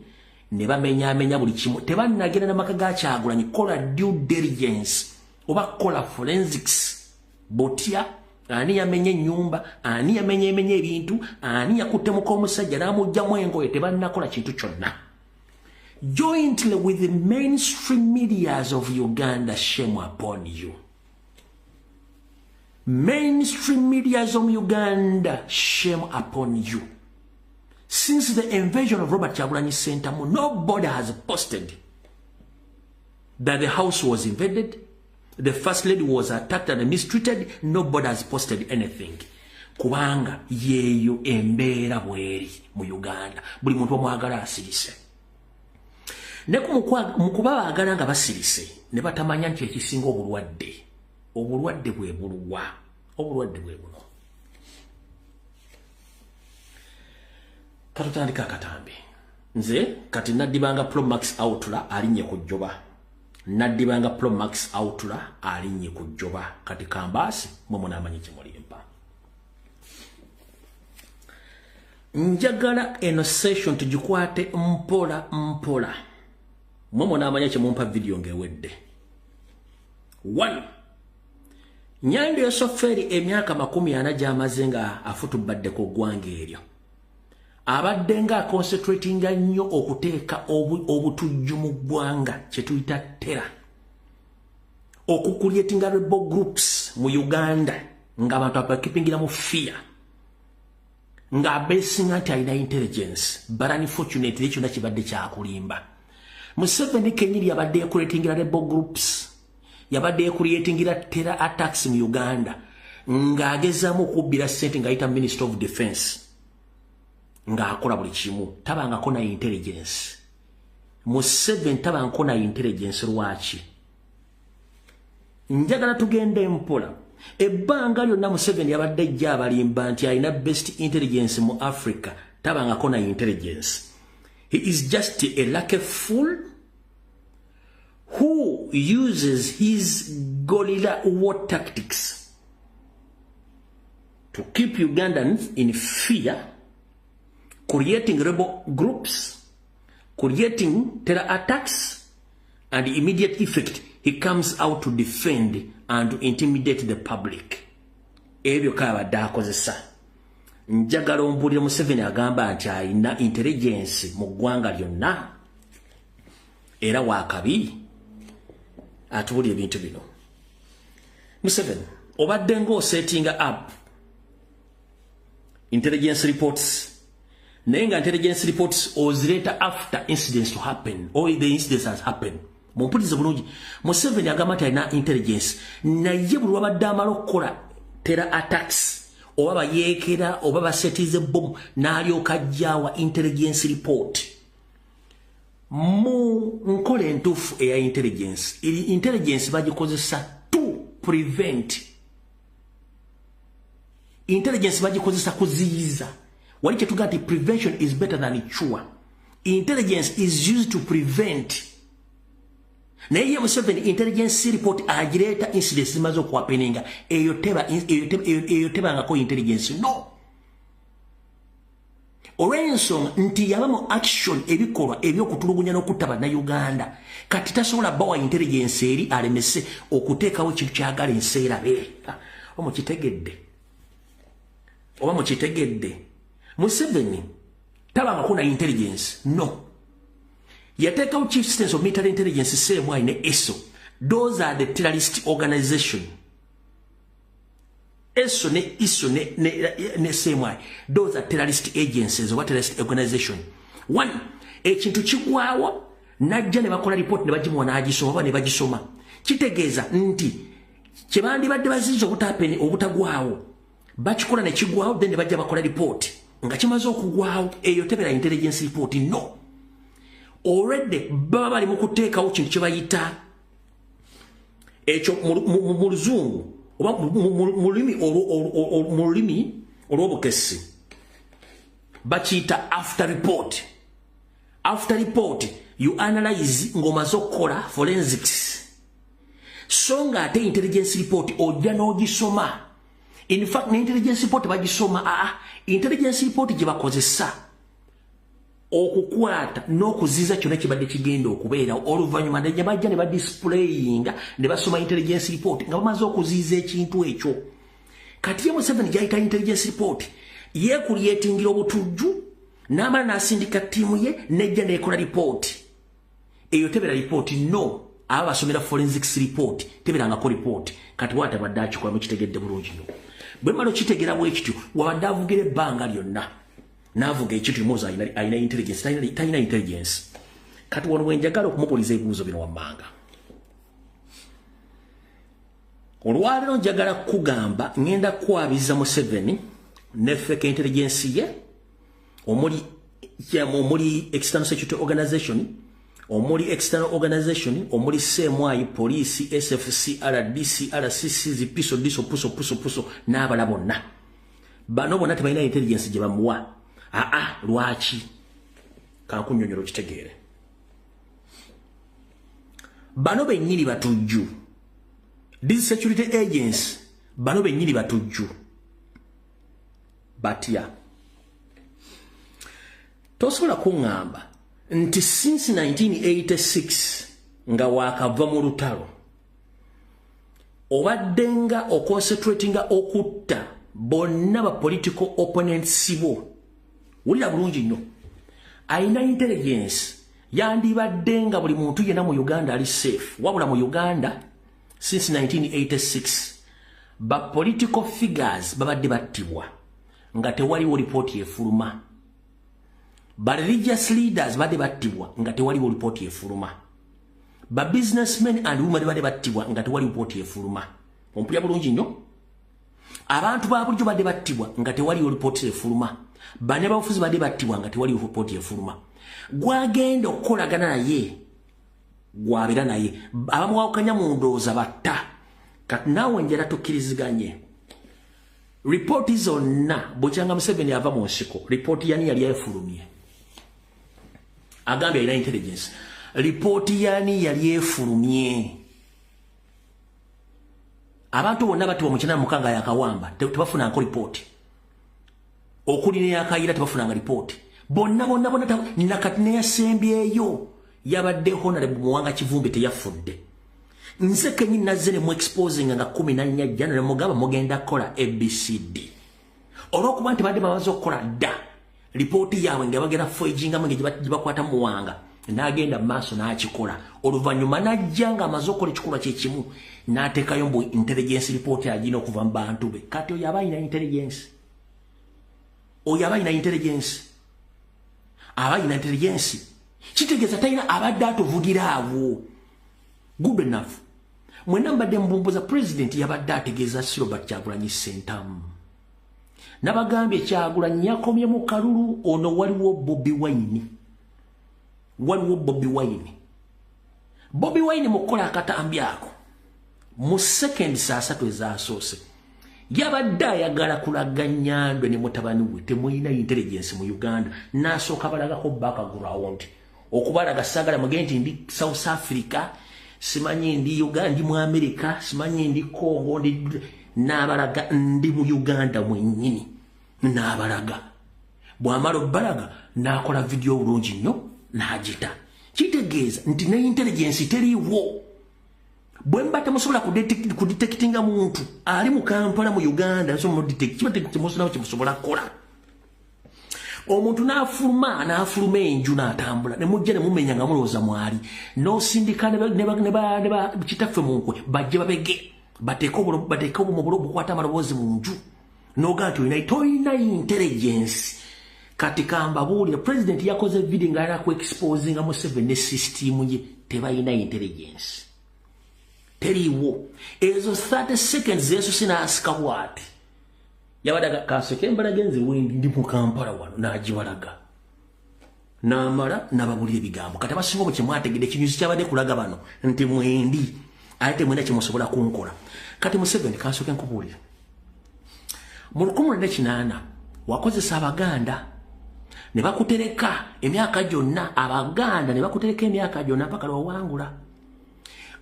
ne bamenyaamenya buli kimu. Tebannagenda n'amaka ga Kyagulanyi. Kola due diligence oba kola forensics. Botya ani yamenye ennyumba, ani yamenye ebintu, ani yakuttemuko omusajja n'amugyamu engoye, tebannakola kintu kyonna. Jointly with the mainstream medias of Uganda, shame upon you. Mainstream medias of Uganda, shame upon you. Since the invasion of Robert Kyagulanyi Ssentamu, nobody has posted that the house was invaded, The First Lady was attacked and mistreated. Nobody has posted anything. Kubanga yeyo embeera bweri mu Uganda. Buli muntu omwagala asirise. Ne mukuba baagala nga basirise ne batamanya nti ekisinga obulwadde. Obulwadde bwe buluwa. Obulwadde bwe buno. Katutandika akatambi. Nze kati naddibanga Pro Max Outla alinye kujjoba. Naddibanga Pro Max Outla alinye kujjoba. Kati kambasi mwe namanyi kimulimpa. Njagala eno session tujikwate mpola mpola. Mwe namanyi kimumpa video ngewedde. 1. Nyando ya soferi emyaka 40 gy'amaze nga afutubadde ku ggwanga eryo. Abadde nga concentratinga nnyo okuteeka obutujju mu ggwanga kye tuyita tera. Okucreatinga rebel groups mu Uganda nga abantu abakipingira mu fear. Nga abesinga nti alina intelligence. But unfortunately ekyo nakibadde kyakulimba. Museveni kenyiri yabadde creatingira rebel groups. Yabadde creatingira terror attacks mu Uganda. Nga agezamu kubbira ssente nga ayita Minister of Defense. Nga akola buli kimu tabanga kona intelligence. Museveni tabanga kona intelligence lwaki. Njagala tugende mpola. Ebbanga lyonna Museveni yabadde ajja abalimba nti alina best intelligence mu Africa tabanga kona intelligence. He is just a lucky fool who uses his gorilla war tactics to keep Ugandans in fear, creating rebel groups, creating terror attacks, and the immediate effect, he comes out to defend and to intimidate the public. Ebyo kabadde akozesa. Njagala ompulira Museveni agamba nti alina intelligence mu ggwanga lyonna. Era wakabi atubulya ebintu bino. Museveni obadde ng'osettinga up intelligence reports. Nenga intelligence reports ozireta after incidents to happen or the incidents has happened. Mumpulize bulungi. Museveni agamba nti alina intelligence. Naye buli wabadde amala okukola terror attacks oba bayeekera oba basetize bomb n'alyoka ajjawa intelligence report. Mu nkola entuufu eya intelligence. Intelligence bagikozesa to prevent. Intelligence bagikozesa kuziyiza. Wali chetuga nti prevention is better than cure. Intelligence is used to prevent. Na iye Museveni intelligence report agireta incidents zimaze okuhappeninga eyo teba ngako intelligence no. Olw'ensonga nti yabamu action ebikolwa ebyokutulugunya n'okutaba na Uganda kati tasobola bawa intelligence eri alemese okuteekawo ekintu kyagala ensi erabe. Oba mukitegedde Museveni tabanga kuna intelligence no. Yateekawo chief assistance of military intelligence CMI ne ESO. Those are the terrorist organization. ESO ne ISO ne CMI. Those are terrorist agencies or terrorist organization. One, ekintu kigwawo najja ne bakola report ne bagimuwa n'agisoma ne bagisoma. Kitegeeza nti kyebandi badde bazizo obutapeni obutagwawo. Bakikola ne kigwawo then ne bajja bakola report. Nga kimaze okugwawo eyo tebera intelligence report no. Already baba bali mu kuteekawo kintu kye bayita ekyo mu luzungu oba mu lulimi olw'obukessi bakiyita after report. After report you analyze ng'omaze okukola forensics so nga ate intelligence report ojja n'ogisoma. In fact ne intelligence report bagisoma intelligence report gye bakozesa okukwata n'okuziza kyonna kibadde kigenda okubeera oluvannyuma ne bajja ne badisplayinga ne basoma intelligence report nga bamaze okuziiza ekintu ekyo. Kati ye Museveni gyayita intelligence report yeekulyetingira obutujju n'amala n'asindika ttiimu ye nejja n'ekola report. Eyo tebera report no. Aba basomera forensics report teberangako report. Kati wate badde akikola mukitegedde bulungi no. Bwe malo kitegera bwe kityo wabadde avugira ebbanga lyonna. Navuga ekintu moza ayina intelligence tayina intelligence. Kati wano wenjagala okumubuliza ebibuuzo bino wammanga. olwaleero njagala kugamba ngenda kwabiza Museveni ne fake intelligence ye omuli external security organization omuli external organization omuli CMI police SFC RDC RCC zipiso diso puso n'abala bonna bano bonna tebalina intelligence gye bamuwa lwaki kankunyonyolo kitegeere bano bennyini batujju these security agents bano bennyini batujju batya tosobola kuŋŋamba nti since 1986 nga wakava mu lutalo obaddenga oconcentratinga okutta bonna ba political opponents bo wulira bulungi nnyo ayina intelligence yandibaddenga buli muntu yenna mu Uganda ali safe wabula mu Uganda since 1986 ba political figures babadde battibwa nga tewaliwo report efuluma ba religious leaders bade battibwa nga tewaliwo report efuluma ba businessmen and women bade battibwa nga tewaliwo report efuluma ompulya bulungi nnyo abantu ba bulijjo bade battibwa nga tewaliwo report efuluma bane bafuzi bade battibwa nga tewaliwo report efuluma gwagenda okukolagana naye gwabira naye abamuwakanya mu ndowooza batta kati naawe njala tukkiriziganye report zonna Bukyanga Museveni ava mu nsiko report yani yali efulumye agambye alina intelligence report yani yali efulumye abantu bonna bati bamukyana mukanga yakawamba tebafuna nko report okuli ne yakayira tebafuna nga report bonna nakati ne yasembyeyo yabadde honorable Muwanga Kivumbi teyafudde nze kenyi nazze ne mu exposing nga 14 January mugaba mugenda kola ABCD olwokuba nti badde babaza okukola dda ripooti yaabwe nga bagenda foijinga mange gibakwata Muwanga n'agenda maaso n'akikola oluvannyuma n'ajja nga amaze okukola ekikolwa kye kimu n'ateekayo mbu intelligence report agina okuva mu bantu be kati oyo aba alina intelligence aba alina intelligence kitegeeza talina abadde atuvugira awo good enough mwena mbadde mbumbuza president yabadde ategeeza Robert Kyagulanyi Ssentamu nabagambye Kyagulanyi yakomye mu kalulu ono waliwo Bobi Wine mukola akatambi ako mu second saa 3 ezaasoose yabadde ayagala kulaga Nnyandwe ne mutabani we temulina intelligence mu Uganda n'asooka balagako background okubalaga sagala mugenti ndi South Africa simanyi ndi Uganda ndi mu America simanyi ndi Congo ndi n'abalaga ndi mu Uganda mwennyini n'abalaga bw'amala obbalaga n'akola video bulungi nnyo n'agita kitegeeza nti ne intelligence teriiwo bwe mba temusobola kudetectinga muntu ali mu Kampala mu Uganda so mu detect kimusobola kukola omuntu n'afuluma enju n'atambula ne mujja ne mumenya nga mulowooza mwali n'osindika ne kitaffe mu nkwe bajje babege bateeke obumobulo bukwata amaloboozi mu nju n'ogaa nti tolina intelligence kati kambabuulira president yakoze video nga alina ku exposinga Museveni ne system ye tebalina intelligence teriiwo ezo 30 seconds yesu sinaasika bwati yabadaga kaseke mbalagenze wendi ndi mu Kampala wano n'agibalaga n'amala n'ababulira ebigambo kati abasinga bwe kyemwategedde ekinyuzi kyabadde kulaga bano nti mwendi ate mwena kyemusobola kunkola kati Museveni kansoke nkubuulira mu 1980 wakozesa Abaganda ne bakutereka emyaka gyonna Abaganda ne bakutereka emyaka gyonna mpaka lwawangula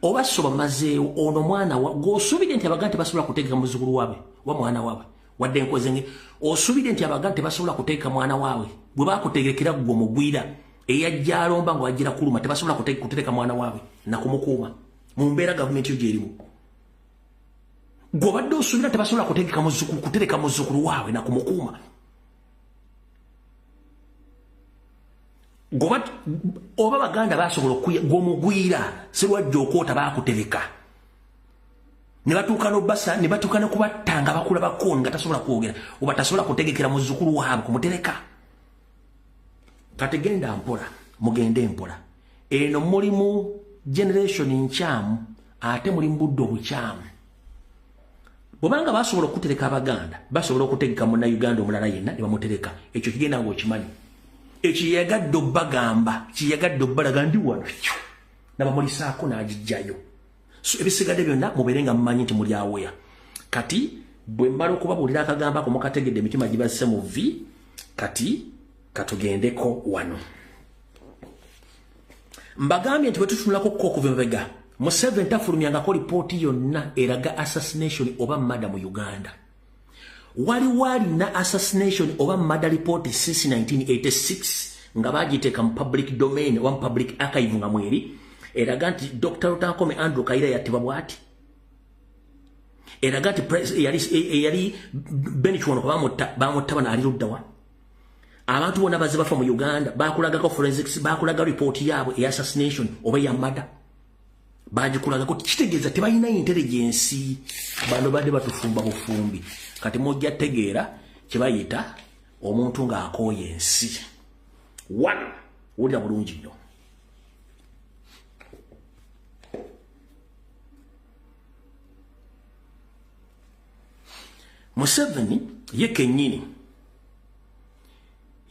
oba soba mazeewo ono mwana gw'osuubidde nti Abaganda tebasobola kuteeka muzzukulu waabwe wa mwana waabwe wadde nkozenge osuubidde nti Abaganda tebasobola kuteeka mwana waabwe bwe bakutegekera gwe mugwira eyajja alomba nga wagira kuluma tebasobola kuteeka mwana waabwe nakumukuuma mu mbeera gavumenti yo gyerimu gw'obadde osuubira tebasobola kutereka muzzukulu waabwe nakumukuuma oba Baganda basobola gw'omugwira sirwajja okwota bakutereka ne batuuka n'obbasa ne batuuka ne kubatta nga bakula bakooni nga tasobola kwogera oba tasobola kutegekera muzzukulu waabwe kumutereka kati genda mpola mugende mpola eno mulimu generation nkyamu ate mulimu budde obukyamu bwabanga basobola okutereka abaganda basobola okutegeka muna Uganda omulala yenna ne bamutereka ekyo kigenda ngo okimanyi ekiyagadde obbagamba kiyagadde obbalaga ndi wano nabamulisaako n'agijjayo so ebisigadde byonna mubeere nga mumanyi nti muli aweya kati bwe mmala okubabuulira akagamba ako mukategedde emitima gibasse mu vi kati katugendeko wano mbagambye nti bwe tutunulako okuva emabega Museveni tafulumyangako lipooti yonna eraga assassination oba murder mu Uganda. Waliwo alina assassination oba murder report since 1986 nga bagiteeka mu public domain oba mu public archive nga mweri eraga nti Dr. Rutankome Andrew Kaira yattibwa bw'ati. Eraga nti yali Benichwono bamutta bano ali ludda wa. Abantu bonna bazze bafa mu Uganda bakulagako forensics bakulaga report yaabwe e assassination oba ya murder. Bagikulagako kitegeeza tebalina intelligence bano badde batufumba bufumbi kati mujja tegeera kye bayita omuntu ng'akooya ensi. One, wulira bulungi nnyo. Museveni ye kennyini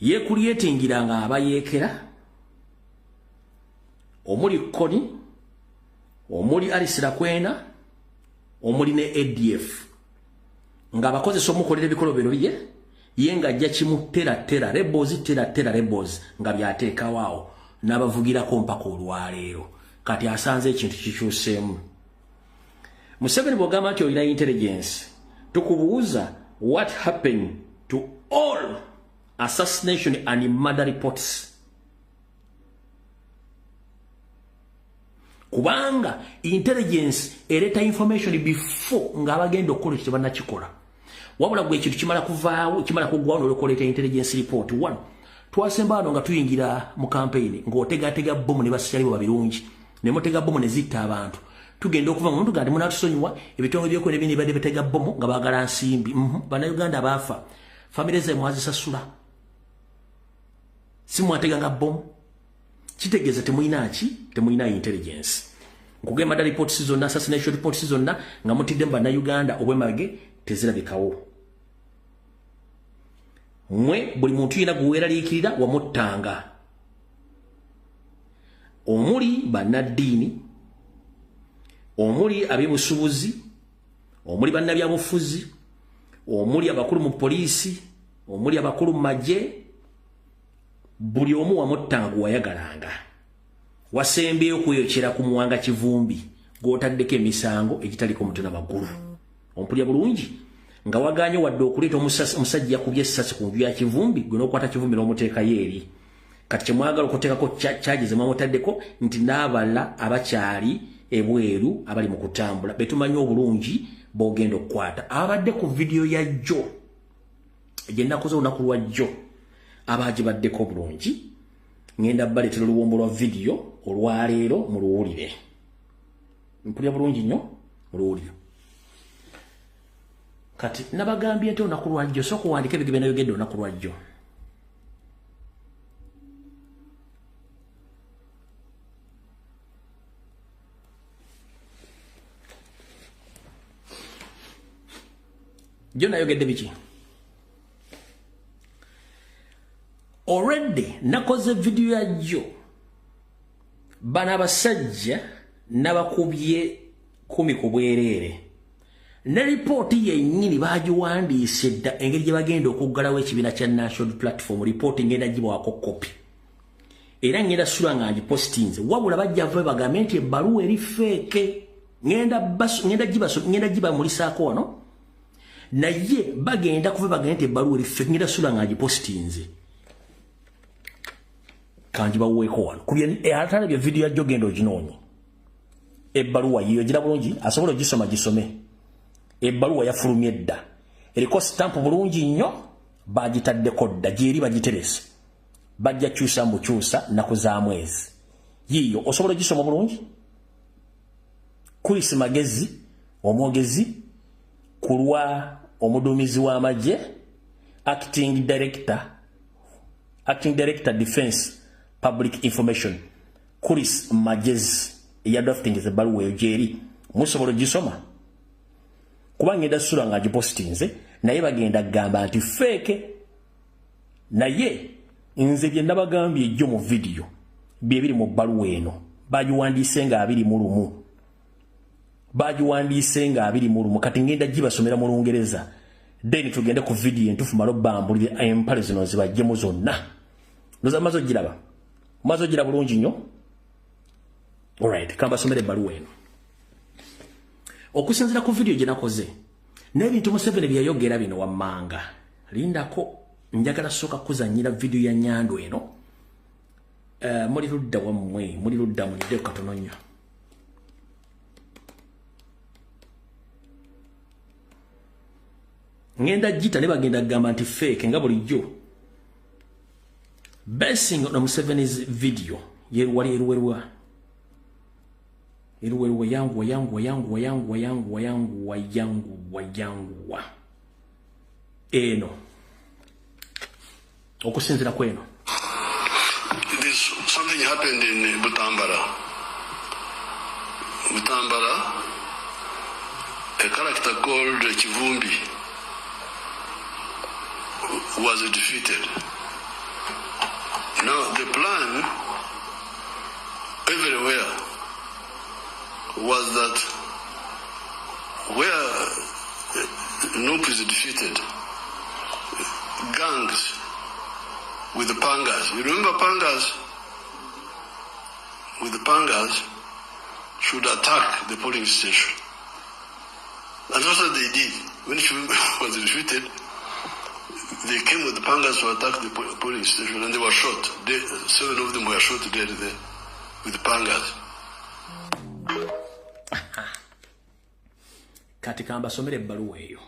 yeekulyetingiranga abayeekera omuli Koni omuli Alisira Kwena omuli ne ADF nga abakozesa omukolera ebikolobero bye ye nga ajja kimu tera rebels nga byateekawaawo n'abavugirako mpaka olwaleero kati asanze ekintu kikyuseemu. Museveni bw'ogamba nti olina intelligence tukubuuza what happened to all assassination and murder reports. Kubanga intelligence ereta information before nga abagenda okukola ekyo bannakikola. Wabula gwe ekintu kimala kuvaawo kimala kuggwawo n'okoleta intelligence report. One, twasemba wano nga tuyingira mu campaign ng'otegatega bomu ne basikyali bo babirungi ne mutega bomu ne zitta abantu. Tugenda okuva mu muntu gandi munatusonyiwa ebitongole by'okwera ebindi badde betega bomu nga baagala nsimbi. Bannayuganda baafa. Famire zammwe mwazisasula. Si mwateganga bomu. Kitegeeza temulina intelligence. Nkugamba dda reports zonna assassination reports zonna nga mutidde mu bannayuganda obwemage tezirabikawo. Mwe buli muntu yina gweweraliikirira wamuttanga. Omuli bannaddiini, omuli ab'ebusuubuzi, omuli bannabyabufuzi, omuli abakulu mu poliisi, omuli abakulu mu magye, buli omu wamuttanga gwewayagalanga. Wasembyeyo okweyokyera ku muwanga kivumbi gw'otaddeko emisango egitaliko mutwe n'amagulu. Ompulya bulungi nga waganye wadde okuleeta omusajja yakubye essasi ku nju ya kivumbi gwe n'okwata kivumbi n'omuteekayo eri. Kati kyemwagala okuteekako charges mwamutaddeko nti n'abala abakyali ebweru abali mu kutambula betumanyi obulungi b'ogenda okukwata. Abadde ku video ya jjo gye nakoze olunaku lwa jjo abagibaddeko bulungi ngenda baleetera oluwombo lwa video olwaleero mu luwulire. Mpulya bulungi nnyo mu luwulire. Kati nabagambye nti olunaku lwa jjo sooka owandiika ebigebe nayogedde olunaku lwa jjo. Jjo nayogedde biki? Already nakoze video ya jjo bana abasajja n'abakubye 10 ku bwereere ne ripooti yennyini bagiwandiise dda engeri gye bagenda okuggalawo ekibiina kya National Platform ripooti ngenda gibawako kopi era ngenda sula nga ngipostinze wabula bajja vve bagambe nti ebbaluwa eri feeke ngenda gibamulisaako wano naye bagenda kuve bagambe nti ebbaluwa eri feeke ngenda sula nga ngipostinze kanjiba uweko wano kubye atana bya video ya jogendo ojinoonye ebbaluwa yiyo gira bulungi asobola gisoma gisome ebbaluwa yafulumye dda eriko stamp bulungi nnyo bagitaddeko dda gyeri bagiterese bajja kyusa mbukyusa naku za mwezi yiyo osobola gisoma bulungi Chris Magezi omwogezi kulwa omuduumizi w'amagye acting director defense public information Chris Magezi ya drafting ze baluwa yeri musobola gisoma kuba ngenda sula nga gipostinze naye bagenda gamba nti fake naye nze bye nabagambye ejjo mu video bye biri mu bbaluwa eno bagiwandiise nga 21 bagiwandiise nga 21 kati ngenda gibasomera mu Lungereza then tugende ku video entufu malo bambulire empale zino zibajjemu zonna ndoza mazo giraba mazo gira bulungi nnyo alright kamba somere ebbaluwa eno okusinzira ku video gye nakoze n'ebintu Museveni bye yayogera bino wammanga lindako njagala soka kuzanyira video ya Nyando eno muri ludda wammwe muri ludda mulide katono nnyo ngenda jita ne bagenda gamba nti fake nga bulijjo basing on Museveni's video yerwali erwerwa yangu eno okusinzira kweno. Something happened in Butambara, a character called Kivumbi was defeated. Now the plan everywhere was that where Nup is defeated, gangs with the pangas. You remember pangas? With the pangas should attack the polling station. And that's what they did. When Kivumbi was defeated, they came with the pangas to attack the polling station and they were shot. 7 of them were shot dead there with the pangas. Kati kamba somere ebbaluwa eyo.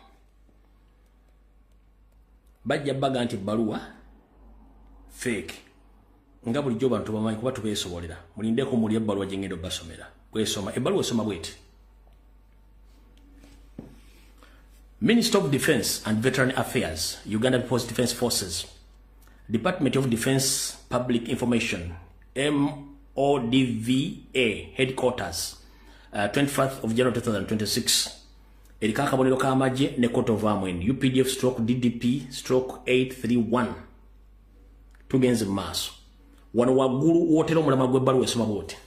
Bajja baga nti ebbaluwa fake. Nga bulijjo bantu bamanyi kuba tubeesobolera. Mulindeko muli ebbaluwa gye ngenda obbasomera. Bwesoma ebbaluwa esoma bweti. Minister of Defense and Veteran Affairs, Uganda People's Defense Forces, Department of Defense Public Information, MODVA Headquarters, 24th of January 2026. Erika kabonero kamaje ne Court of Armwen, UPDF stroke DDP stroke 831. Tugenze maso. Wano wagulu wotero mulama gwebbaluwa esoma bote.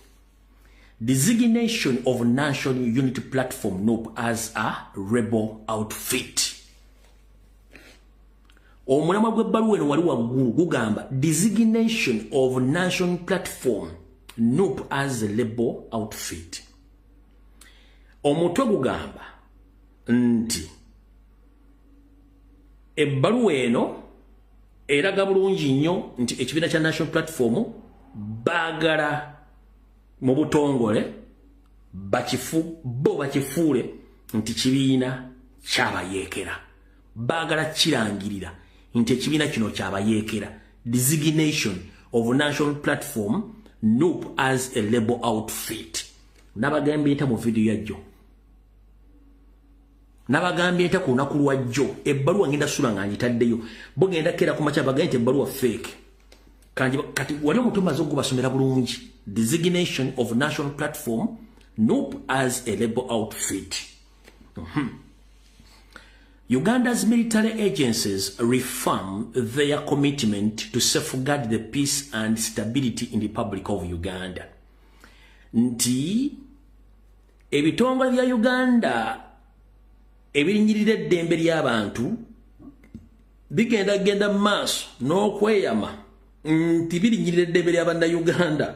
Designation of National Unity Platform NUP as a rebel outfit. Omulama gwebbaluwa eno wali waggulu gugamba designation of National Platform NUP as a rebel outfit. Omutwe gugamba nti ebbaluwa eno eraga bulungi nnyo nti ekibiina kya National Platform baagala mu butongole bakifuule nti kibiina kyabayeekera. Baagala kirangirira nti ekibiina kino kyabayeekera. Designation of National Platform NUP as a rebel outfit. Nabagambye nta mu video yajjo. Nabagambye nta ku lunaku lwajjo. Ebbaluwa ngenda sula nga ngitaddeyo. Bugenda kera ku makya bagambye nti ebbaluwa fake. Kati wali omutumaze okubasomera bulungi. Designation of National Platform NUP as a rebel outfit. Uganda's military agencies reaffirm their commitment to safeguard the peace and stability in the Republic of Uganda. Nti ebitongole bya Uganda ebirinyirira eddembe ly'abantu bigenda maaso n'okweyama nti birinyirira eddembe ly'abanda Uganda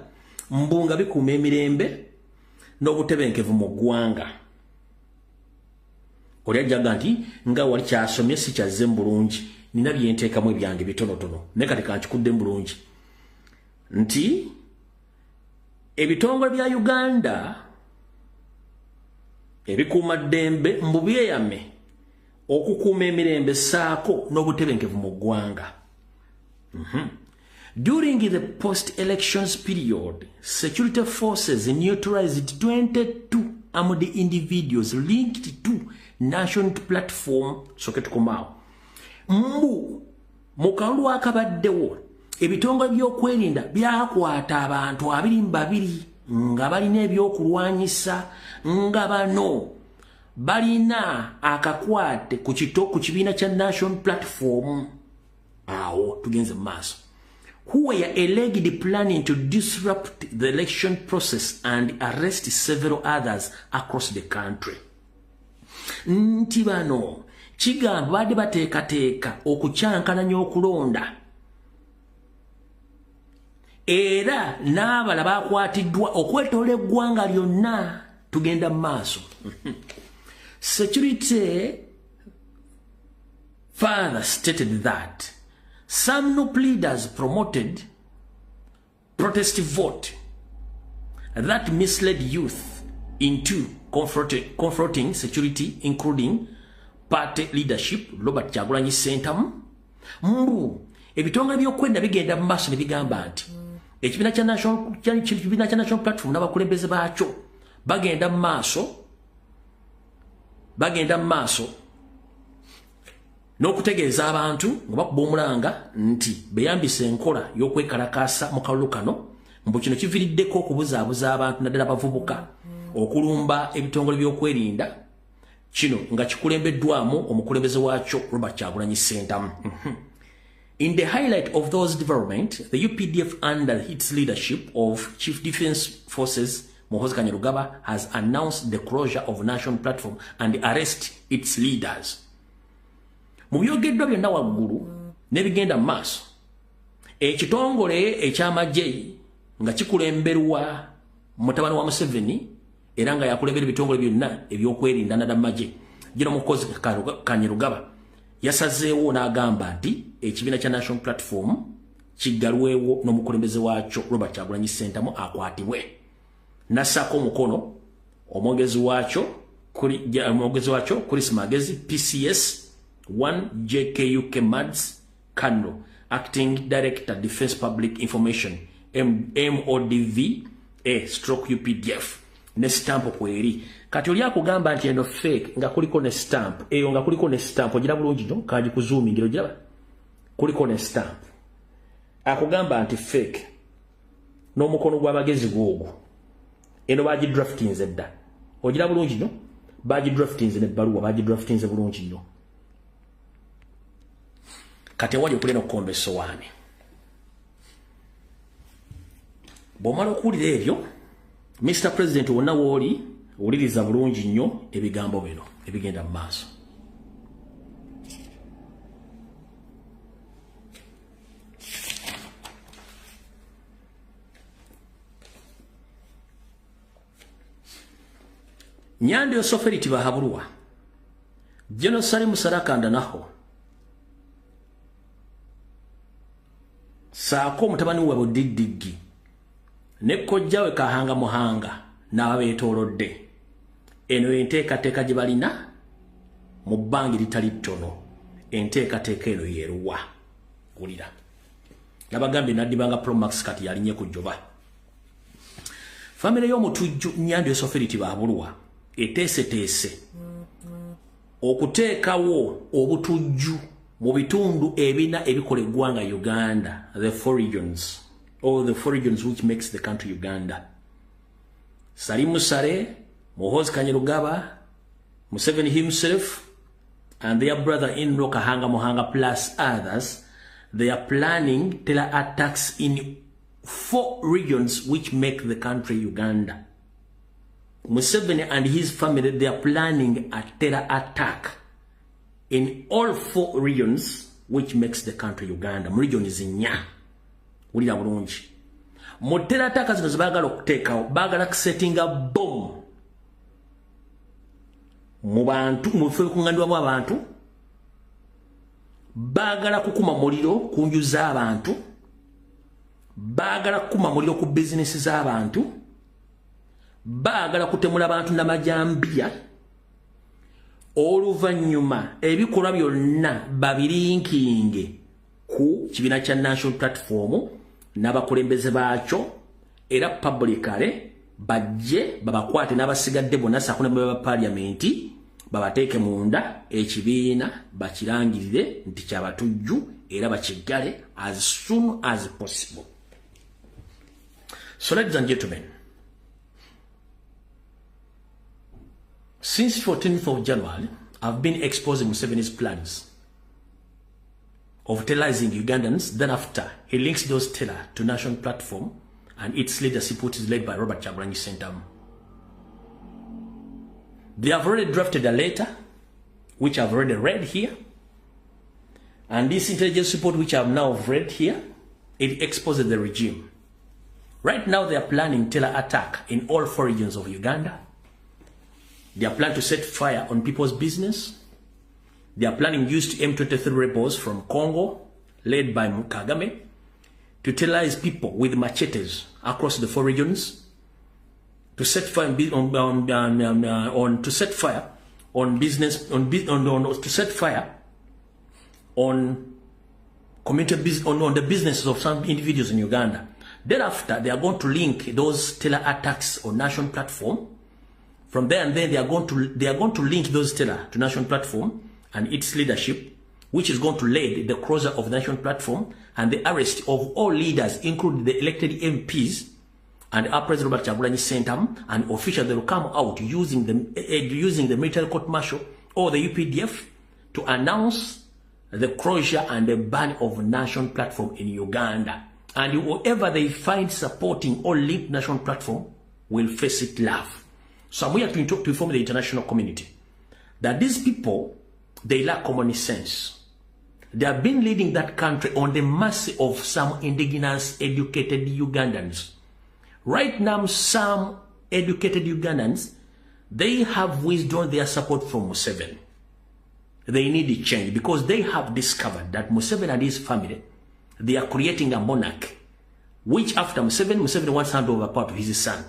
mbunga bikuuma emirembe n'obutebenkevu mu ggwanga. Oli ajjaga nti nga wali kyasomye si kyazze bulungi nina byenteekamu ebyange bitonotono naye kati kankikudde bulungi nti ebitongole bya Uganda ebikuuma ddembe mbubyeyame okukuuma emirembe saako n'obutebenkevu mu ggwanga. During the post-elections period, security forces neutralized 22 armed individuals linked to National Platform Soketukumao. Mukalulu akabaddewo ebitongole by'okwerinda byakwata abantu 22 nga balina ebyokulwanyisa nga bano balina akakwate ku kibiina kya National Platform awo tugenze maaso who were allegedly planning to disrupt the election process and arrest several others across the country. Nti bano kigamba badde bateekateeka okukyankalanya okulonda era n'abala bakwatiddwa okwetoola eggwanga lyonna tugenda maaso. Security further stated that some NUP leaders promoted protest vote that misled youth into confronting security, including party leadership, Robert Kyagulanyi Ssentamu. Ebitongole by'okwenda bigenda mu maaso ne bigamba nti ekibiina kya National Platform n'abakulembeze baakyo bagenda mu maaso n'okutegeeza abantu nga bakuba omulanga nti beyambise enkola y'okwekalakaasa mu kalulu kano mbu kino kiviiriddeko okubuzaabuza abantu naddala abavubuka okulumba ebitongole by'okwerinda kino nga kikulembeddwamu omukulembeze waakyo Robert Kyagulanyi Ssentamu. In the highlight of those developments, the UPDF under its leadership of Chief Defense Forces Muhoozi Kainerugaba has announced the closure of National Platform and arrest its leaders. Mu byogeddwa byonna waggulu n'ebigenda mu maaso ekitongole eky'amagye nga kikulemberwa mutabani wa Museveni era nga yakulembera ebitongole byonna ebyokwerinda naddala mu magye General Muhoozi Kainerugaba yasazeewo n'agamba nti ekibiina kya National Platform kiggalwewo n'omukulembeze waakyo Robert Kyagulanyi Ssentamu akwatibwe. Nassaako omukono omwogezi waakyo Chris Magezi PCS 1 JKUK Mads Kano, Acting Director Defense Public Information MODV stroke UPDF ne stamp kweri kati oli akugamba nti eno fake nga kuliko ne stamp eyo nga kuliko ne stamp ogira bulungi nnyo kaji kuzoomingiro ogira kuliko ne stamp akugamba nti fake n'omukono gw'abagezi gw'ogwo eno bagidraftinze dda ogira bulungi nnyo bagidraftinze n'ebbaluwa bagidraftinze bulungi nnyo kati wali okulina okukomba essowaani bw'omala okuwulira ebyo Mr. President wonna wooli wuliriza bulungi nnyo ebigambo bino ebigenda mu maaso. Nyando Yosoferiti bahabulwa General Salim Sarakanda naho saako mutabani wa Budiddigi ne kojjawe Kahanga Muhanga n'abeetoolodde eno enteekateeka gye balina mu bbangi litali ttono enteekateeka eno yeeruwa wulira nabagambye naddibanga Promax kati yalinye ku jjoba famire y'omutujju Nyando Yosoferiti bahabulwa eteeseteese okuteekawo obutujju mu bitundu ebina ebikola eggwanga Uganda, the four regions which makes the country Uganda. Salim Musare, Muhoozi Kainerugaba, Museveni himself, and their brother-in-law Kahanga Muhanga plus others, they are planning terror attacks in 4 regions which make the country Uganda. Museveni and his family, they are planning a terror attack in all 4 regions which makes the country Uganda. Region is in nya. Ulira bulungi. Mu terror attack zino zibagala okuteekawo bagala kusettinga bomb mu bantu mu bifo ebikungandwamu abantu bagala kukuma muliro ku nju z'abantu bagala kukuma muliro ku bizinesi z'abantu bagala kutemula abantu n'amajambiya oluvannyuma ebikolwa byonna babirinkinge ku kibiina kya National Platform n'abakulembeze baakyo era publicly bajje babakwate n'abasigadde bonna saako ne ba parliamenti babateeke munda ekibiina bakirangirire nti kyabatujju era bakiggale as soon as possible. So ladies and gentlemen, Since 14th of January, I've been exposing Museveni's plans of terrorizing Ugandans. Then after, he links those terror to national platform, and its leadership, which is led by Robert Kyagulanyi Ssentamu. They have already drafted a letter, which I've already read here. And this intelligence report, which I've now read here, it exposes the regime. Right now, they are planning terror attack in all 4 regions of Uganda. They are planning to set fire on people's business. They are planning to use M23 rebels from Congo, led by Kagame, to terrorize people with machetes across the 4 regions, to set fire on the businesses of some individuals in Uganda. Thereafter, they are going to link those terror attacks on national platform. From there and then, they are going to link those terror to national platform and its leadership, which is going to lead the closure of the national platform and the arrest of all leaders, including the elected MPs and our President Robert Kyagulanyi Ssentamu, and officials that will come out using the military court martial or the UPDF to announce the closure and the ban of national platform in Uganda. And whoever they find supporting or linked national platform will face it live. So I'm here to inform the international community that these people, they lack common sense. They have been leading that country on the mercy of some indigenous educated Ugandans. Right now, some educated Ugandans, they have withdrawn their support from Museveni. They need a change because they have discovered that Museveni and his family, they are creating a monarch, which after Museveni wants to hand over power to his son,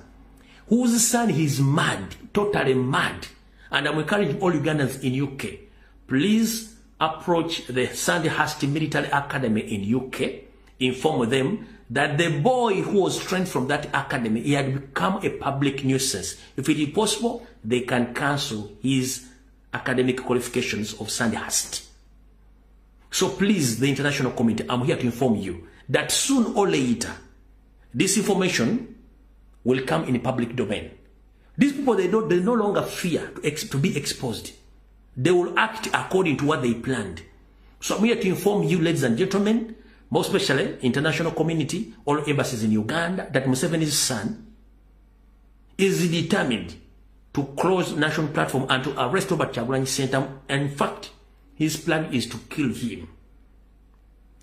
whose son is mad, totally mad. And I'm encouraging all Ugandans in UK, please approach the Sandhurst Military Academy in UK, inform them that the boy who was trained from that academy, he had become a public nuisance. If it is possible, they can cancel his academic qualifications of Sandhurst. So please, the international community, I'm here to inform you that soon or later, this information will come in the public domain. These people, they no longer fear to be exposed. They will act according to what they planned. So I'm here to inform you, ladies and gentlemen, more especially international community, all embassies in Uganda, that Museveni's son is determined to close national platform and to arrest Robert Kyagulanyi Ssentamu. And in fact, his plan is to kill him.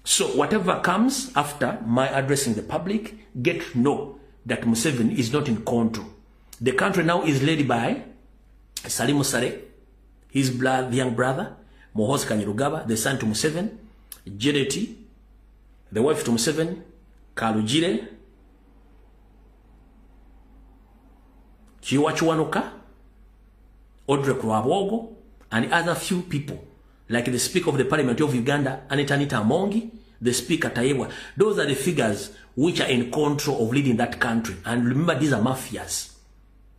So whatever comes after my addressing the public, get to know that Museveni is not in control. The country now is led by Salim Musare, his young brother, Muhoozi Kainerugaba, the son to Museveni, Jedeti, the wife to Museveni, Kalugire, Chiwachuwanuka, Audrey Kwabogo, and other few people, like the Speaker of the Parliament of Uganda, Anita Amongi, the Speaker Tayewa. Those are the figures which are in control of leading that country. And remember, these are mafias.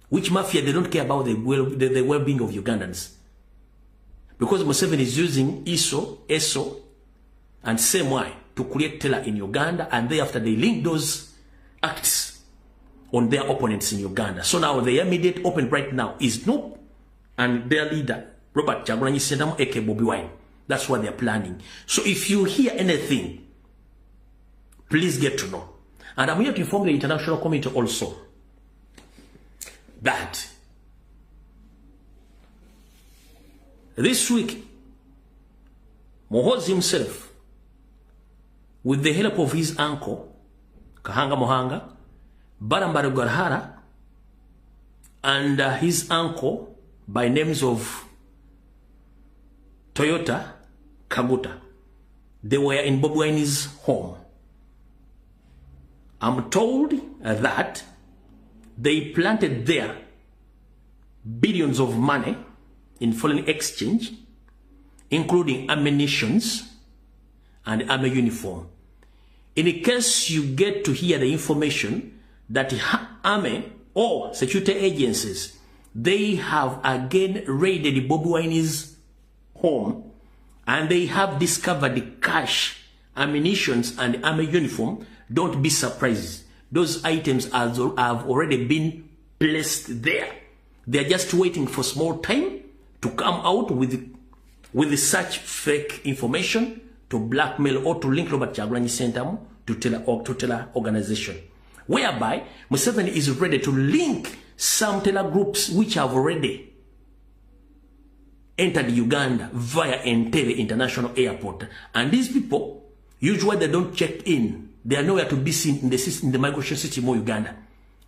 Which mafia? They don't care about the well-being of Ugandans. Because Museveni is using ESO, and SEMI to create terror in Uganda, and thereafter they link those acts on their opponents in Uganda. So now the immediate open right now is NUP and their leader, Robert Kyagulanyi Ssentamu, aka Bobi Wine. That's what they're planning. So if you hear anything, please get to know. And I'm here to inform the international community also that this week, Muhoozi himself, with the help of his uncle, Kahanga Mohanga, Barambara Garhara, and his uncle by names of Toyota Kaguta, they were in Bobi Wine's home. I'm told that they planted there billions of money in foreign exchange, including ammunitions and army uniform. In case you get to hear the information that army or security agencies, they have again raided Bobi Wine's home and they have discovered cash, ammunitions and army uniform, don't be surprised. Those items have already been placed there. They are just waiting for small time to come out with such fake information to blackmail or to link Robert Kyagulanyi Ssentamu to tell organization, whereby Museveni is ready to link some teller groups which have already entered Uganda via Entebbe International Airport. And these people, usually they don't check in. They are nowhere to be seen in the migration system of Uganda.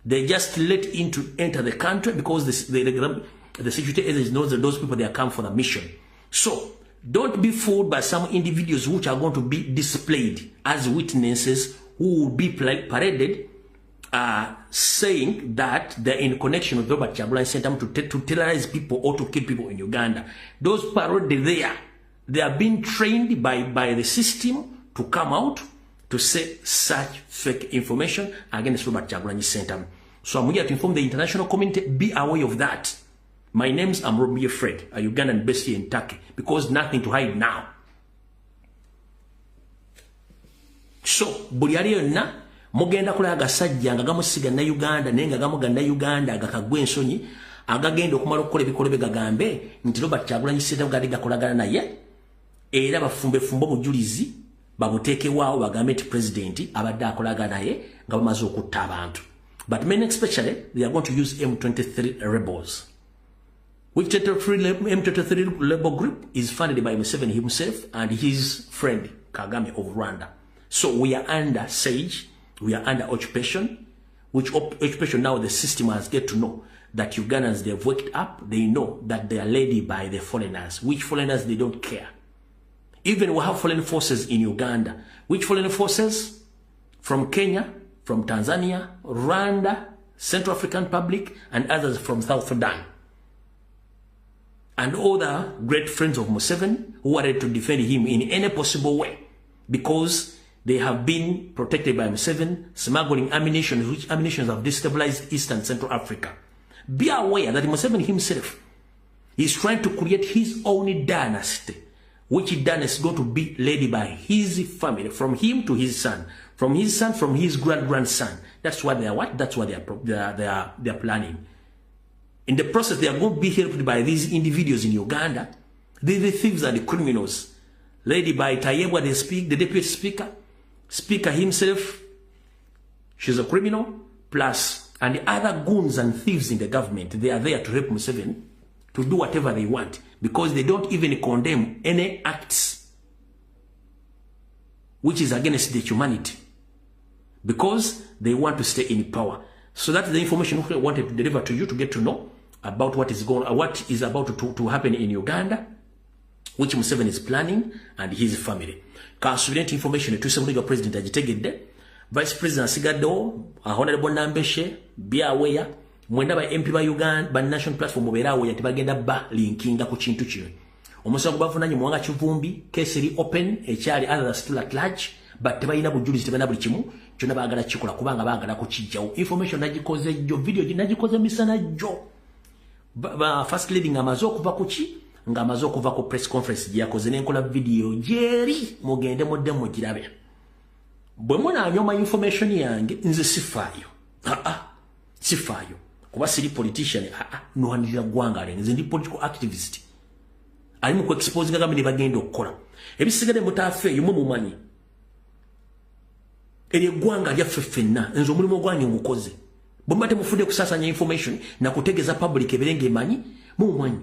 They just let in to enter the country because the security agency knows that those people, they are come for the mission. So, don't be fooled by some individuals which are going to be displayed as witnesses who will be paraded saying that they're in connection with Robert Kyagulanyi Ssentamu to terrorize people or to kill people in Uganda. Those paraded there, they are being trained by the system to come out to say such fake information against Robert Kyagulanyi Ssentamu. So I'm here to inform the international community, be aware of that. My name's Robbie Fred, a Ugandan based here in Turkey, because nothing to hide now. So, buli ali yonna mugenda kulaba agasajja nga gamusiga na Uganda naye nga gamuga na Uganda agakagwa ensonyi agagenda okumala okukola ebikolwa gagambe nti Robert Kyagulanyi Ssentamu gadi gakolagana naye era bafumbe obujulizi babuteekewaawo bagambe nti president abadde akolagana naye nga bamaze okutta abantu. But men especially, they are going to use M23 rebels. Which M23 rebel group is funded by Museveni himself and his friend Kagame of Rwanda. So we are under siege, we are under occupation, which occupation now the system has get to know that Ugandans, they have waked up, they know that they are led by the foreigners, which foreigners they don't care. Even we have foreign forces in Uganda. Which foreign forces? From Kenya, from Tanzania, Rwanda, Central African Republic, and others from South Sudan. And other great friends of Museveni who are ready to defend him in any possible way because they have been protected by Museveni, smuggling ammunition, which ammunitions have destabilized Eastern Central Africa. Be aware that Museveni himself is trying to create his own dynasty, which dynasty is going to be led by his family, from him to his son, from his grandson. That's what they are. That's what they are planning. In the process, they are going to be helped by these individuals in Uganda. The thieves and the criminals, led by Tayebwa, the deputy speaker himself. She's a criminal, plus, and the other goons and thieves in the government. They are there to help Museveni to do whatever they want because they don't even condemn any acts which is against the humanity because they want to stay in power. So that's the information we wanted to deliver to you to get to know about what is about to happen in Uganda, which Museveni is planning and his family. Consultant information to some legal president agitegedde, Vice President Sigaddo, Honorable Nambeshe, be aware, mwenda ba MP ba Uganda, ba National Platform mubera aware tibagenda ba linkinga ku kintu kino. Omusango bavunanye muwanga Kivumbi, case eri open, ekyali others still at large, but tebalina bujulizi tebalina buli kimu, kyonna baagala kikola kubanga baagala kukijjawo. Information nagikoze jo, video nagikoze misana jo. First lady ngamazo okuva kuki ngamazo okuva ku press conference yakoze nenkola video jeri mugende modde mugirabe bwe muna anyoma information yange nze sifaayo sifaayo kuba siri politician nohanira gwangale nze ndi political activist ali mu expose gaga mini bagenda okukola ebisigade mutafe yumu mumanyi eri gwanga lya feffenna nze omulimo gwanyu ngukoze bombate mufunde kusasanya information na kutegeza public eberenge emanyi mumanyi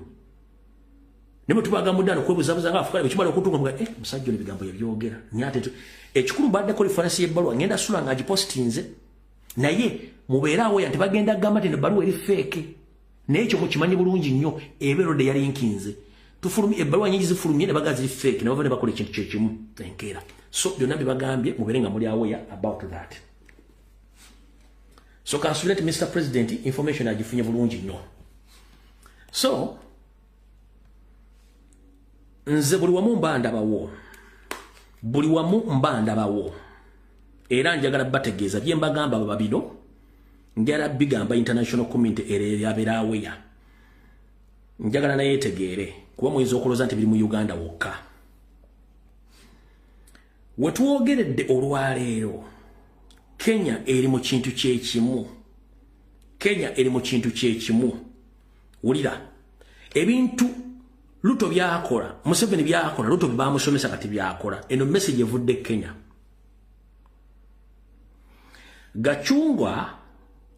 nemo tubaga mudano kwebuzabuza nga afukale bikimala okutunga mga musajjo nebigambo yabyogera nyate ekikulu badde ko reference y'ebbaluwa ngenda sula nga agipostinze naye mubeerawo yanti bagenda gamba tene baluwa eri fake n'ekyo mukimanyi bulungi nnyo ebero de yali nkinze tufulumi ebbaluwa nyingi zifulumye ne bagazi fake ne bava ne bakola ekintu kyekimu enkeera so byonna bibagambye mubeere nga muli aware about that. So consulate Mr. President information agifunye bulungi nnyo. So nze buli wamu mbanda bawo era njagala bategeeza bye mbagamba babino njagala bigamba international community ere yaberawe ya njagala naye tegeere kuba mwezi okoloza nti biri mu Uganda wokka wetuwogeredde olwaleero Kenya eri mu kintu kyekimu. Ulira. Ebintu Ruto byakola, Museveni byakola, Ruto bamusomesa kati byakola. Eno message evudde Kenya. Gachungwa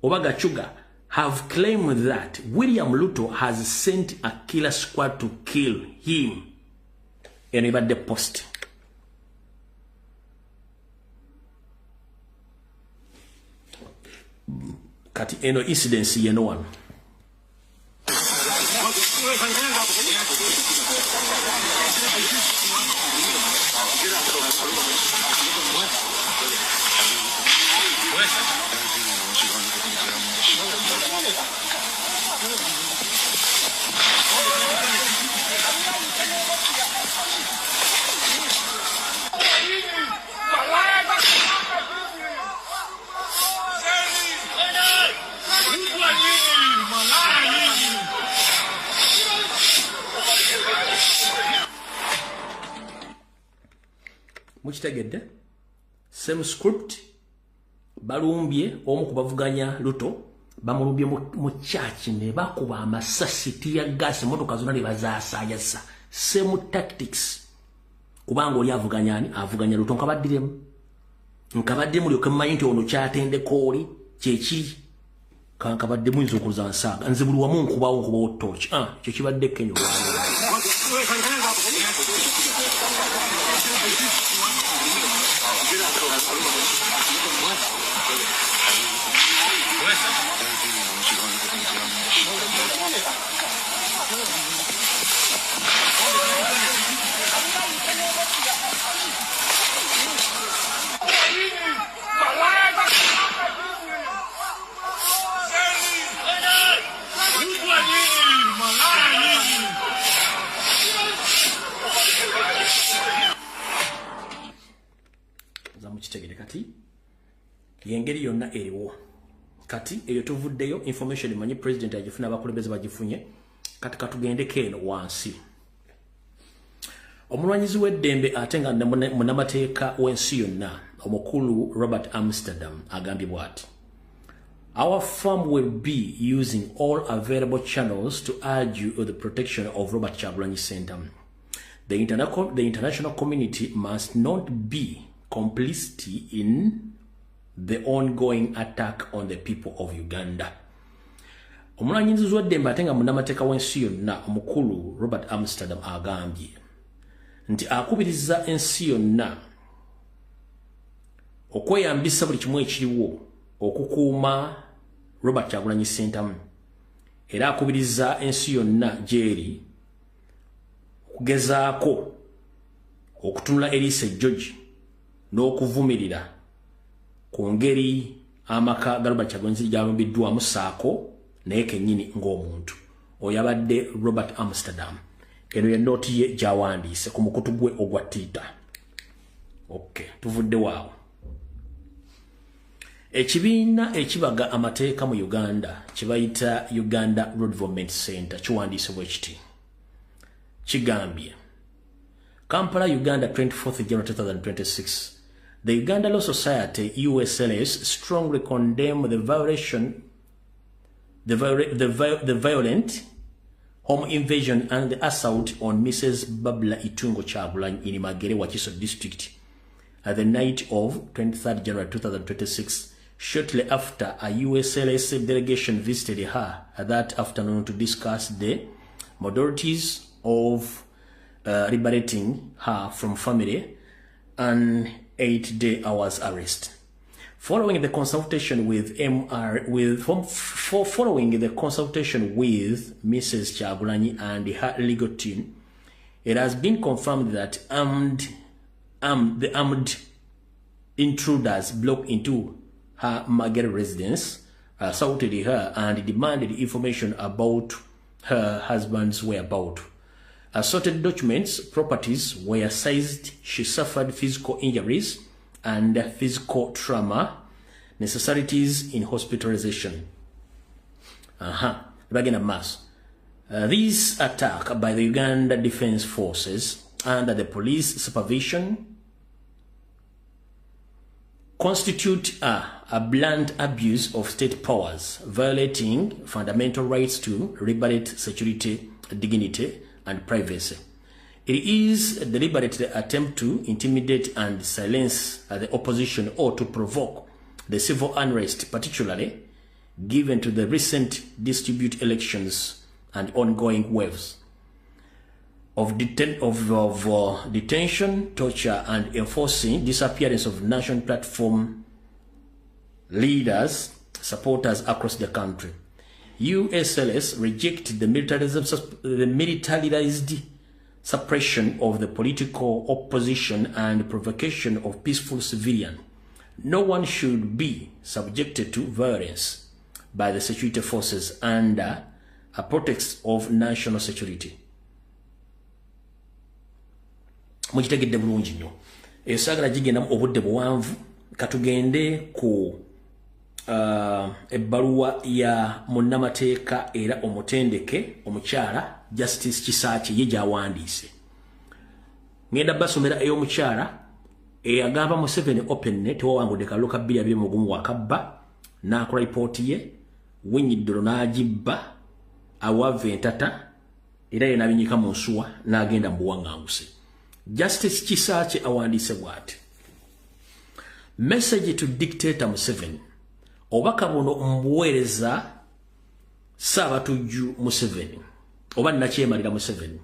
oba Gachuga have claimed that William Ruto has sent a killer squad to kill him. Eno ibadde post. Kati eno incidence yeno wano. Mukitegedde same script balumbye omu kubavuganya Ruto bamulumbye mu church ne bakuba amasasi tiya gas motoka zonna ne bazaasayasa same tactics kubanga oli avuganya Ruto nkabaddiremu lyoke mmanyi nti ono kyatendeko oli kyekiri kankabadde muyinza okuza nsaaga nze buli wamu nkubawo torch kyo kibadde Kenya zamukitegere kati yengeri yonna eriwo kati eyo tuvuddeyo information manyi president agifuna abakulembeze bagifunye kati katugendeko eno wansi omulwanyizi w'eddembe ate nga munamateeka w'ensi yonna omukulu Robert Amsterdam agambye bw'ati our firm will be using all available channels to argue the protection of Robert Kyagulanyi Ssentamu. The international community must not be complicit in the ongoing attack on the people of Uganda. Omulwanyizi w'eddembe ate nga munnamateeka w'ensi yonna omukulu Robert Amsterdam agambye nti akubiriza ensi yonna okweyambisa buli kimu ekiriwo okukuuma Robert Kyagulanyi Ssentamu era akubiriza ensi yonna gyeri okugezaako okutunula Elisa George n'okuvumirira ku ngeri amaka ga Robert Kyagulanyi gyalumbiddwamu saako naye kennyini ng'omuntu oyo abadde Robert Amsterdam. Eno ye nooti ye gy'awandiise ku mukutu gwe ogwa Twitter. Okay, tuvudde waawo. Ekibiina ekibaga amateeka mu Uganda kibayita Uganda Road Development Center kiwandiise bwe kiti. Kigambye Kampala, Uganda, 24th January 2026. The Uganda Law Society USLS strongly condemn the violent home invasion and the assault on Mrs. Babla Itungo Kyagulanyi in Magere, Wakiso district at the night of 23rd January 2026, shortly after a USLS delegation visited her that afternoon to discuss the modalities of liberating her from family and 8-day hours arrest. Following the consultation with following the consultation with Mrs. Kyagulanyi and her legal team, it has been confirmed that the armed intruders broke into her Magere residence, assaulted her, and demanded information about her husband's whereabouts. Assorted documents, properties were seized. She suffered physical injuries and physical trauma, necessities in hospitalization. This attack by the Uganda Defense Forces under the police supervision constitute a blunt abuse of state powers, violating fundamental rights to liberty, security, dignity, and privacy. It is a deliberate attempt to intimidate and silence the opposition or to provoke the civil unrest, particularly given to the recent dispute elections and ongoing waves of detention, torture, and enforcing disappearance of national platform leaders, supporters across the country. USLS reject the militarized suppression of the political opposition and provocation of peaceful civilians. No one should be subjected to violence by the security forces under a pretext of national security. Mukitegedde bulungi nnyo. Esagala gigendamu obudde buwanvu katugende ku ebbaluwa ya munnamateeka era omutendeke omukyala Justice Kisakye ye gyawandiise. Ngenda basomera ey'omukyala eyagamba Museveni openly tewawangudde kalulu ka 2021 wakabba n'akola lipooti ye Winyiddolo n'agibba awava entata era ye n'abinyika mu nsuwa n'agenda mu buwaŋŋanguse. Justice Kisakye awandiise bw'ati: Message to Dictator Museveni. Obaka buno mbuweereza Saabatujju Museveni oba nakyemalira Museveni.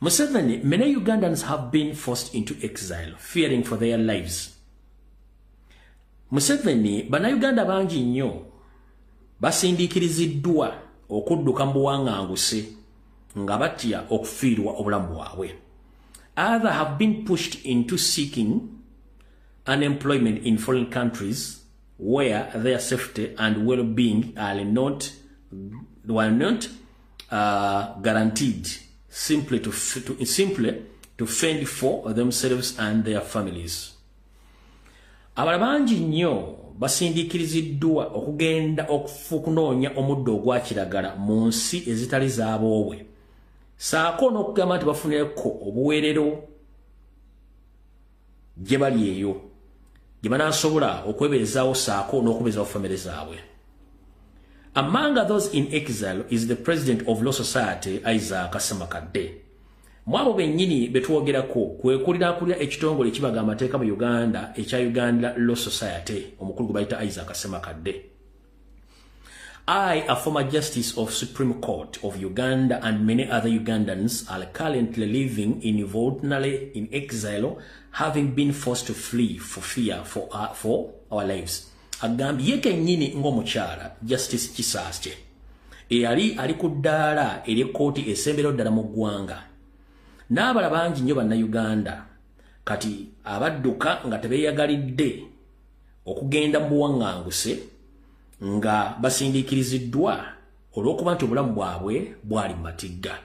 Museveni, many Ugandans have been forced into exile, fearing for their lives. Museveni, bannayuganda bangi nnyo basindikiriziddwa okudduka mu buwaŋŋanguse nga batya okufiirwa obulamu bwabwe. Others have been pushed into seeking unemployment in foreign countries where their safety and well-being are not guaranteed, simply to fend for themselves and their families. Ababanji nnyo basindikiriziddwa okugenda okufunoonya omuddo ogwa kiragala mu nsi ezitali z'aboowe, saako n'okugamba nti bafunireko obuweerero gye bali eyo gye banaasobola okweberezaawo saako n'okubeezaawo famire zaabwe. Among those in exile is the president of Law Society, Isaac Semakadde. Mwabo bennyini betwogerako kwekulira ekitongole ekibaga amateeka mu Uganda ekya Uganda Law Society, omukulu gwe bayita Isaac Semakadde. I, a former justice of Supreme Court of Uganda, and many other Ugandans are currently living involuntarily in exile, having been forced to flee for fear for our lives. Agambi yeke nyini ng'omukyala Justice Kisakye eyali ali ku ddaala ery'ekkooti esembera ddala mu ggwanga. N'abala bangi nnyo bannayuganda kati abadduka nga tebeeyagalidde okugenda mu buwaŋŋanguse nga basindikiriziddwa olw'okuba nti obulamu bwabwe bwali matigga.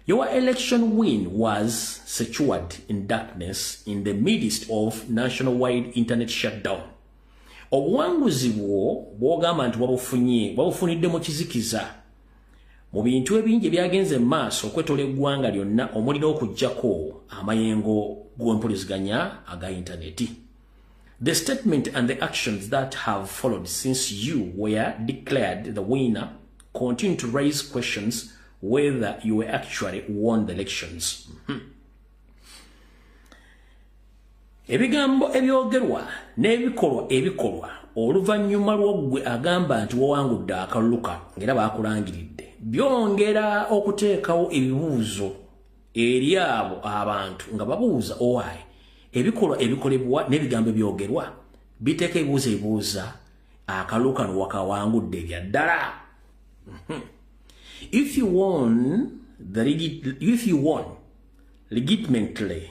Your election win was secured in darkness in the midst of nationwide internet shutdown. Obuwanguzi bwo bw'ogamba nti wabufunidde mu kizikiza mu bintu ebingi ebyagenze mu maaso okwetola eggwanga lyonna omulina okuggyako amayengo g'empuliziganya aga intaneti. The statement and the actions that have followed since you were declared the winner continue to raise questions whether you actually won the elections. Ebigambo ebyogerwa n'ebikolwa oluvannyuma lw'ogwe agamba nti wawangudde akaluluka ng'era baakulangiridde byongera okuteekawo ebibuuzo eri abo abantu nga babuuza owaayi ebikolwa ebikolebwa n'ebigambo ebyogerwa biteeka ebibuuza akaluluka n'owakawangudde ebya ddala. If you won legitimately,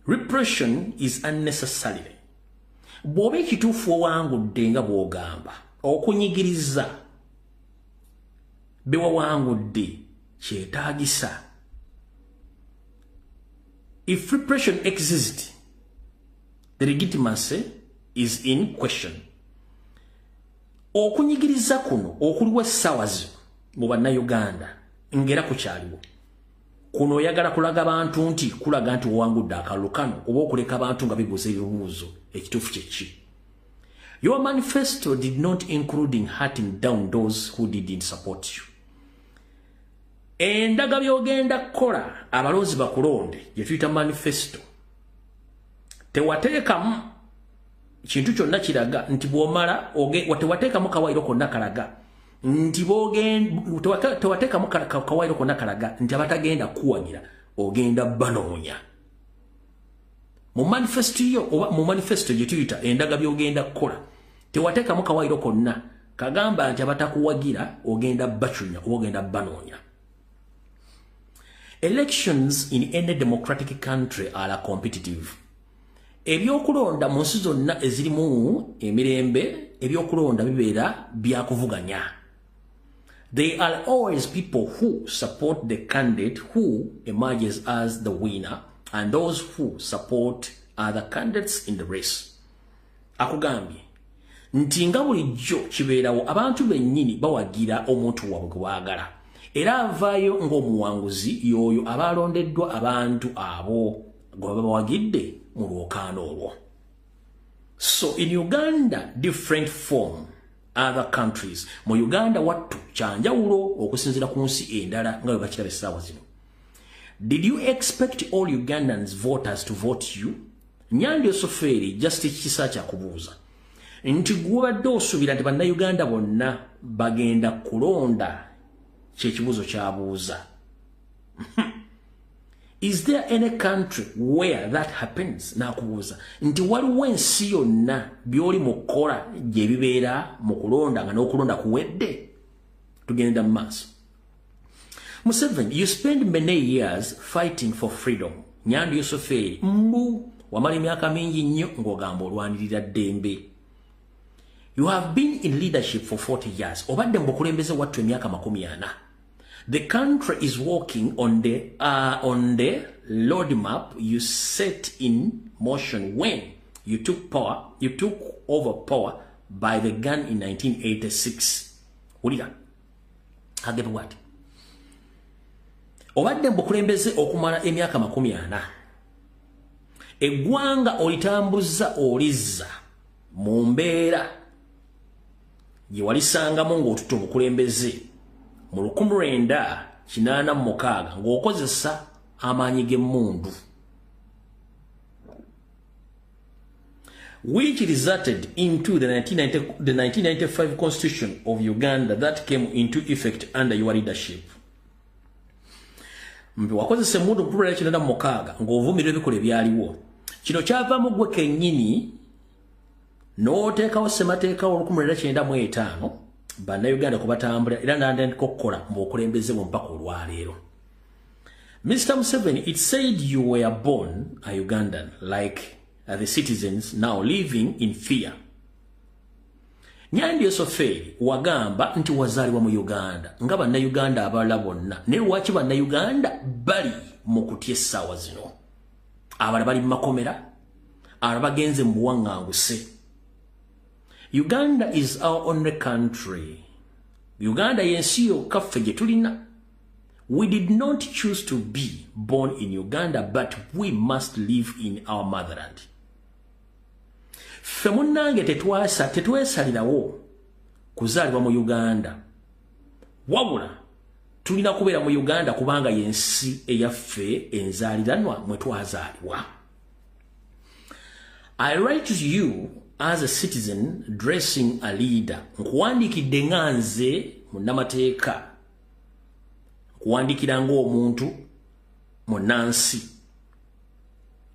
repression is unnecessary. Bw'oba ekituufu owangudde nga bw'ogamba okunyigiriza be wawangudde kyetaagisa. If repression exists, the legitimacy is in question. Okunyigiriza kuno okuliwo essaawa zino mu bannayuganda ngera kukyaliwo kuno oyagala kulaga abantu nti kulaga nti owangudde akalulu kano oba okuleka abantu nga bibuuza ebibuuzo ekituufu kyeki. Your manifesto did not include hunting down those who didn't support you. Endaga byogenda kukola abalonzi bakulonde gye tuyita manifesto tewateekamu kintu kyonna kiraga nti bw'omala tewateekamu kawaayiro konna kalaga nti tewateekamu kawaayiro konna kalaga nti abatagenda kuwagira ogenda banoonya. Mu manifesto yo oba mu manifesto gye tuyita endaga byogenda kukola tewateekamu kawaayiro konna kagamba nti abatakuwagira ogenda bacunya oba ogenda banoonya. Elections in any democratic country are competitive. Ebyokulonda mu nsi zonna ezirimu emirembe ebyokulonda bibeera byakuvuganya. They are always people who support the candidate who emerges as the winner and those who support other candidates in the race. Akugambye nti nga bulijjo kibeerawo abantu bennyini bawagira omuntu waabwe gwe baagala era avaayo ng'omuwanguzi y'oyo abalondeddwa abantu abo gwe baba bawagidde mu lwokaano olwo. So in Uganda, different from other countries. Mu Uganda wattu kyanjawulo okusinziira ku nsi endala nga bwe bakiraba essaawa zino. Did you expect all Ugandans voters to vote you? Nyandi Osoferi just kisa kya kubuuza nti gwobadde osuubira nti bannayuganda bonna bagenda kulonda kyekibuuzo kyabuuza. Is there any country where that happens? Nakubuuza nti waliwo ensi yonna by'oli mu kukola gye bibeera mu kulonda nga n'okulonda kuwedde? Tugenda mu maaso. Museveni, you spend many years fighting for freedom. Nyandi Yosoferi mbu wamala emyaka mingi nnyo ng'ogamba olwanirira ddembe. You have been in leadership for 40 years. Obadde mu bukulembeze wattu emyaka 40. The country is working on the roadmap you set in motion when you took over power by the gun in 1986. Ulira. Hagebe what? Obadde mu bukulembeze okumala emyaka 40. Eggwanga olitambuza olizza mu mbeera gye walisangamu ng'otuta obukulembeze mu 1986 ng'okozesa amaanyi g'emmundu, which resulted into the 1995 Constitution of Uganda that came into effect under your leadership. Wakozesa emmundu mu 1986 ng'ovumirira ebikola ebyaliwo. Kino kyavaamu gwe kennyini n'oteekawo ssemateeka wa 1995 bannayuganda kwe batambula era n'atandika okukola mu bukulembeze bwe mpaka olwaleero. Mr. Museveni, it said you were born a Ugandan like the citizens now living in fear. Nyandi Osoferi wagamba nti wazaalibwa mu Uganda nga bannayuganda abalala bonna, naye lwaki bannayuganda bali mu kutya essaawa zino? Abalala bali mu makomera, abalala bagenze mu buwaŋŋanguse. Uganda is our only country. Uganda yensi yokka ffe gye tulina. We did not choose to be born in Uganda, but we must live in our motherland. Ffe munnange tetwesalirawo kuzaalibwa mu Uganda. Wabula tulina kubeera mu Uganda kubanga yensi eyaffe enzaaliranwa mwe twazaalibwa. I write to you as a citizen dressing a leader. Nkuwandiikidde nga nze munnamateeka. Nkuwandiikira ng'omuntu munnansi.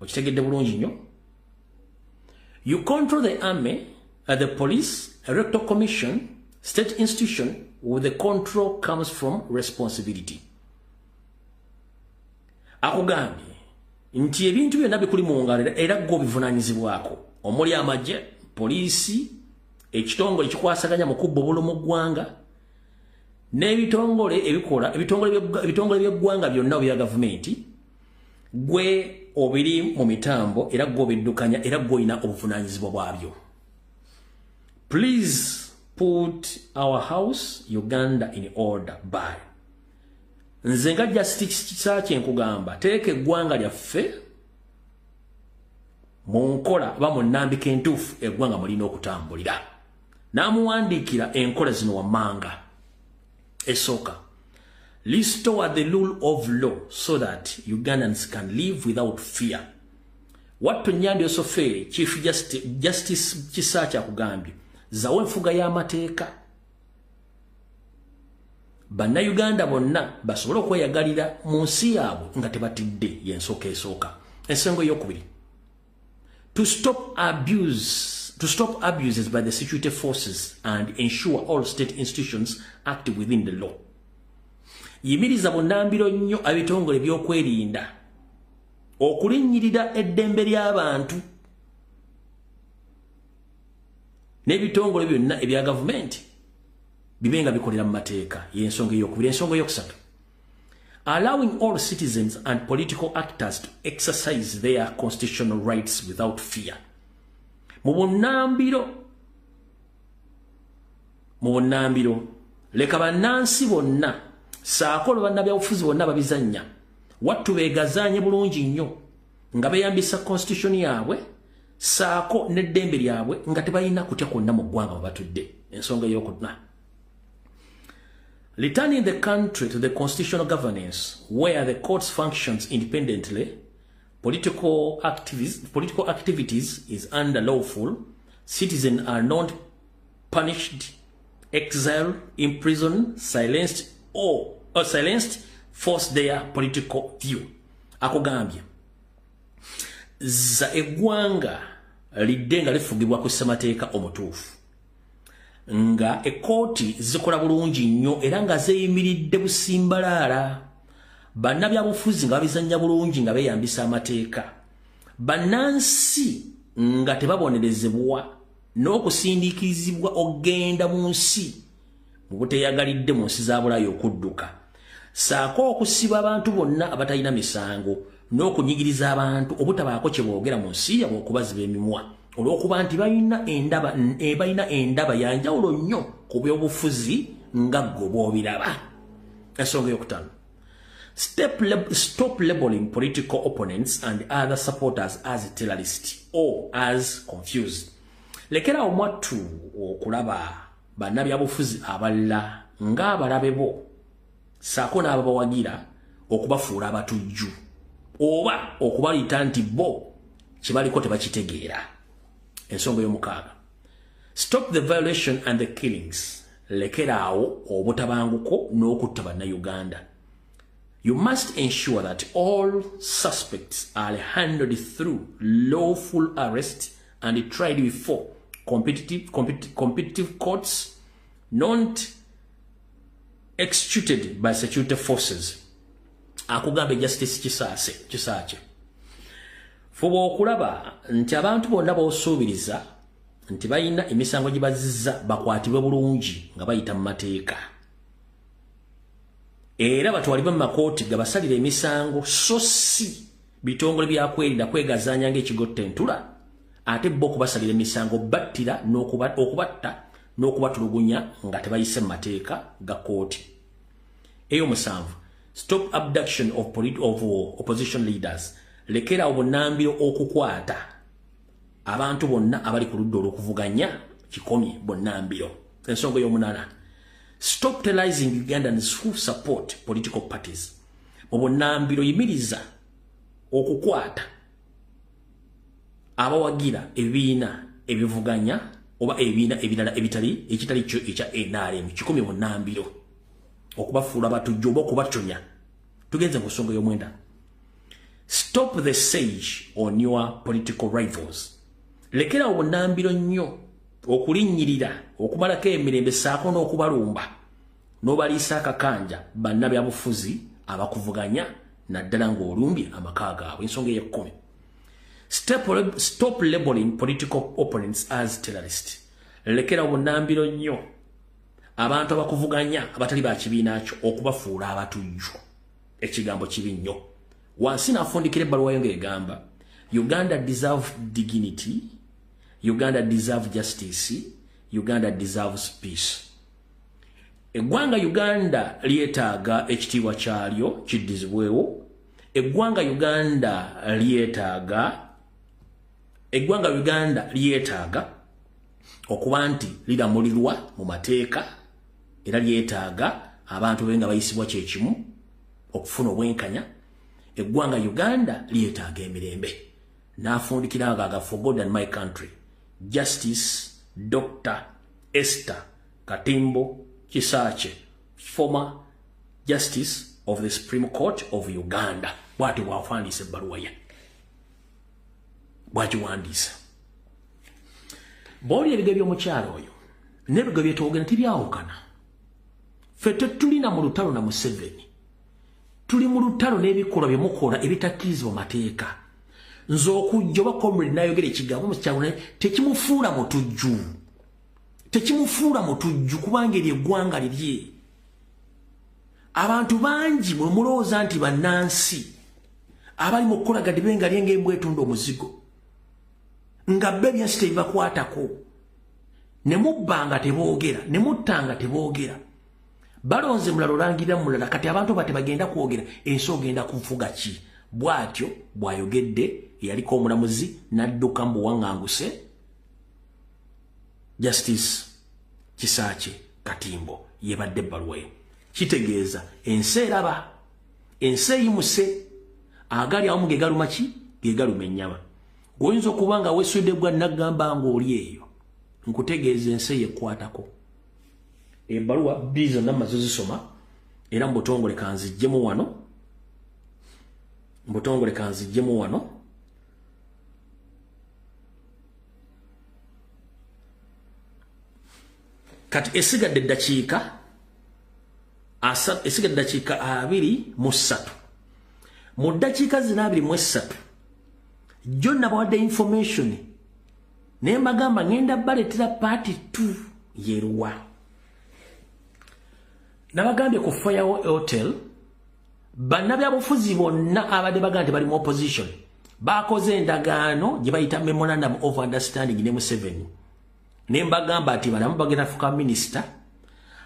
Okitegedde bulungi nnyo? You control the army, the police, electoral commission, state institution, where the control comes from responsibility. Akugambye nti ebintu byonna bikuli mu ngalo era gwe obivunaanyizibwako. Omuli amagye, poliisi, ekitongole ekikwasaganya mu kubba obulo mu ggwanga, n'ebitongole ebikola ebitongole by'eggwanga byonna ebya gavumenti, gwe obiri mu mitambo era gwe obiddukanya era gwe olina obuvunaanyizibwa bwabyo. Please put our house Uganda in order by nze nga Justice Kisakye nkugamba teeka eggwanga lyaffe mu nkola oba mu nnambika entuufu eggwanga mulina okutambulira. N'amuwandiikira enkola zino wammanga. Esooka, restore the rule of law so that Ugandans can live without fear. Wattu Nnyandi Osofere, Chief Justice Kisakye akugambye, zawo enfuga y'amateeka. Bannayuganda bonna basobole okweyagalira mu nsi yaabwe nga tebatidde y'ensooka esooka. Ensengo ey'okubiri, to stop abuses by the security forces and ensure all state institutions act within the law. Yimiriza bunnambiro nnyo abitongole by'okwerinda okulinnyirira eddembe ly'abantu n'ebitongole byonna ebya gavumenti bibenga bikolera mu mateeka. Y'ensonga ey'okubiri. Ensonga ey'okusatu, allowing all citizens and political actors to exercise their constitutional rights without fear. Mu bunnambiro leka bannansi bonna saako bannabyabufuzi bonna babizannya wattu beegazaanye bulungi nnyo nga beeyambisa constitution yaabwe saako n'eddembe lyabwe nga tebalina kutya kwonna mu ggwanga bwe batudde. Ensonga ey'okuna, returning the country to the constitutional governance where the courts functions independently, political activities is under lawful, citizens are not punished, exiled, imprisoned, silenced, forced their political view. Akugambye za eggwanga lidde nga lifugibwa ku ssemateeka omutuufu, nga ekooti zikola bulungi nnyo era nga zeeyimiridde busimbalaala, bannabyabufuzi nga babizannya bulungi nga beeyambisa amateeka, bannansi nga tebabonerezebwa n'okusindiikirizibwa okgenda mu nsi mu buteeyagalidde mu nsi za Bulaaya okudduka, saako okusiba abantu bonna abatalina misango n'okunyigiriza abantu obutabaako kye boogera mu nsi yabwe okubaziba emimwa olw'okuba nti balina endaba ya njawulo nnyo ku byobufuzi nga ggwe bw'obiraba. Ensonga ey'okutaano, stop labeling political opponents and other supporters as terrorists or as confused. Lekerawo mwattu okulaba bannabyabufuzi abalala ng'abalabe bo saako n'ababawagira okubafuula abatujju oba okubalita nti bo kibaliko tebakitegeera. Ensonga y'omukaaga, stop the violation and the killings. Lekeraawo obutabanguko n'okutta bannayuganda. You must ensure that all suspects are handled through lawful arrest and tried before competitive courts, not executed by security forces. Akugambe Justice Kisakye. Fuba okulaba nti abantu bonna b'osuubiriza nti balina emisango gye bazizza bakwatibwe bulungi nga bayita mu mateeka. Era batwalibwe mu makooti gabasalira emisango so si bitongole byakwerinda kwegazaanya ng'ekigotta entula ate bo okubasalira emisango battira n'okubatta n'okubatulugunya nga tebayise mu mateeka ga kooti. Ey'omusanvu, stop abduction of opposition leaders. Lekera obunnambiro okukwata abantu bonna abali ku ludda olw'okuvuganya kikomye bunnambiro. Ensonga y'omunaana, stop terrorizing Ugandans who support political parties. Mu bunnambiro yimiriza okukwata abawagira ebibiina ebivuganya oba ebibiina ebirala ekitali kyo ekya NRM kikomye bunnambiro okubafuula batujja oba okubaconya. Tugenze mu nsonga y'omwenda, stop the siege on your political rivals. Lekera obunnambiro nnyo okulinnyirira okumalako emirembe saako n'okubalumba n'obaliisa akakanja bannabyabufuzi abakuvuganya naddala ng'olumbye amaka gaabwe. Ensonga ey'ekkumi, stop labeling political opponents as terrorists. Lekera obunnambiro nnyo abantu abakuvuganya abatali ba kibiina kyo okubafuula abatujju. Ekigambo kibi nnyo. Wansi n'afundikira ebbaluwa yo ng'egamba Uganda deserve dignity, Uganda deserve justice, Uganda deserves peace. eggwanga Uganda lyetaaga ekitiibwa kyalyo kiddizibwewo. Eggwanga Uganda lyetaaga okuba nti liramulirwa mu mateeka era lyetaaga abantu benga bayisibwa kyekimu okufuna obwenkanya. Eggwanga Uganda lyetaaga emirembe. N'afundikiranga for God and my country, Justice Dr. Esther Katimbo Kisaache, former Justice of the Supreme Court of Uganda. Bwati bw'awandiise ebbaluwa ye. Bwagiwandiisa. Bw'oli ebigere by'omukyalo oyo n'ebigere bye twogera tibyawukana. Ffe tetulina mu lutalo na Museveni. Tuli mu lutalo n'ebikolwa bye mukola ebitakkirizibwa mateeka. Nze okujja oba comrade n'ayogera ekigambo mu kyalo tekimufuula mutujju. Tekimufuula mutujju kubanga eryo eggwanga lirye. Abantu bangi mwe mulowooza nti bannansi abali mu kukolagadde benga lyenga embwa etunda omuzigo nga bbe byensi tebibakwatako ne mubbanga teboogera ne muttanga teboogera. Balonze mulala olangirira mulala kati abantu bate bagenda kwogera ensi ogenda kufuga ki. Bwatyo bwayogedde yaliko omulamuzi n'adduka mu buwaŋŋanguse Justice Kisaache Katimbo yebadde ebbaluwa ye. Kitegeeza ensi eraba, ensi eyimuse, agali awamu ge galuma ki ge galuma ennyama. Oyinza okuba nga weesudde gwa nagamba ng'oli eyo nkutegeeza ensi yekwatako. Ebbaluwa bbiri zonna mmaze zisoma era mu butongole kanziggyemu wano. Kati esigadde eddakiika 23. Mu ddakiika zino 23 jonna bawadde information naye mbagamba ngenda baleetera party 2 yeruwa. Nabagambye ku Fire Hotel bannabyabufuzi bonna abadde bagamba nti bali mu opposition bakoze endagaano gye bayita memorandum of understanding ne Museveni. Ne mbagamba ati balamu bagenda fuka minister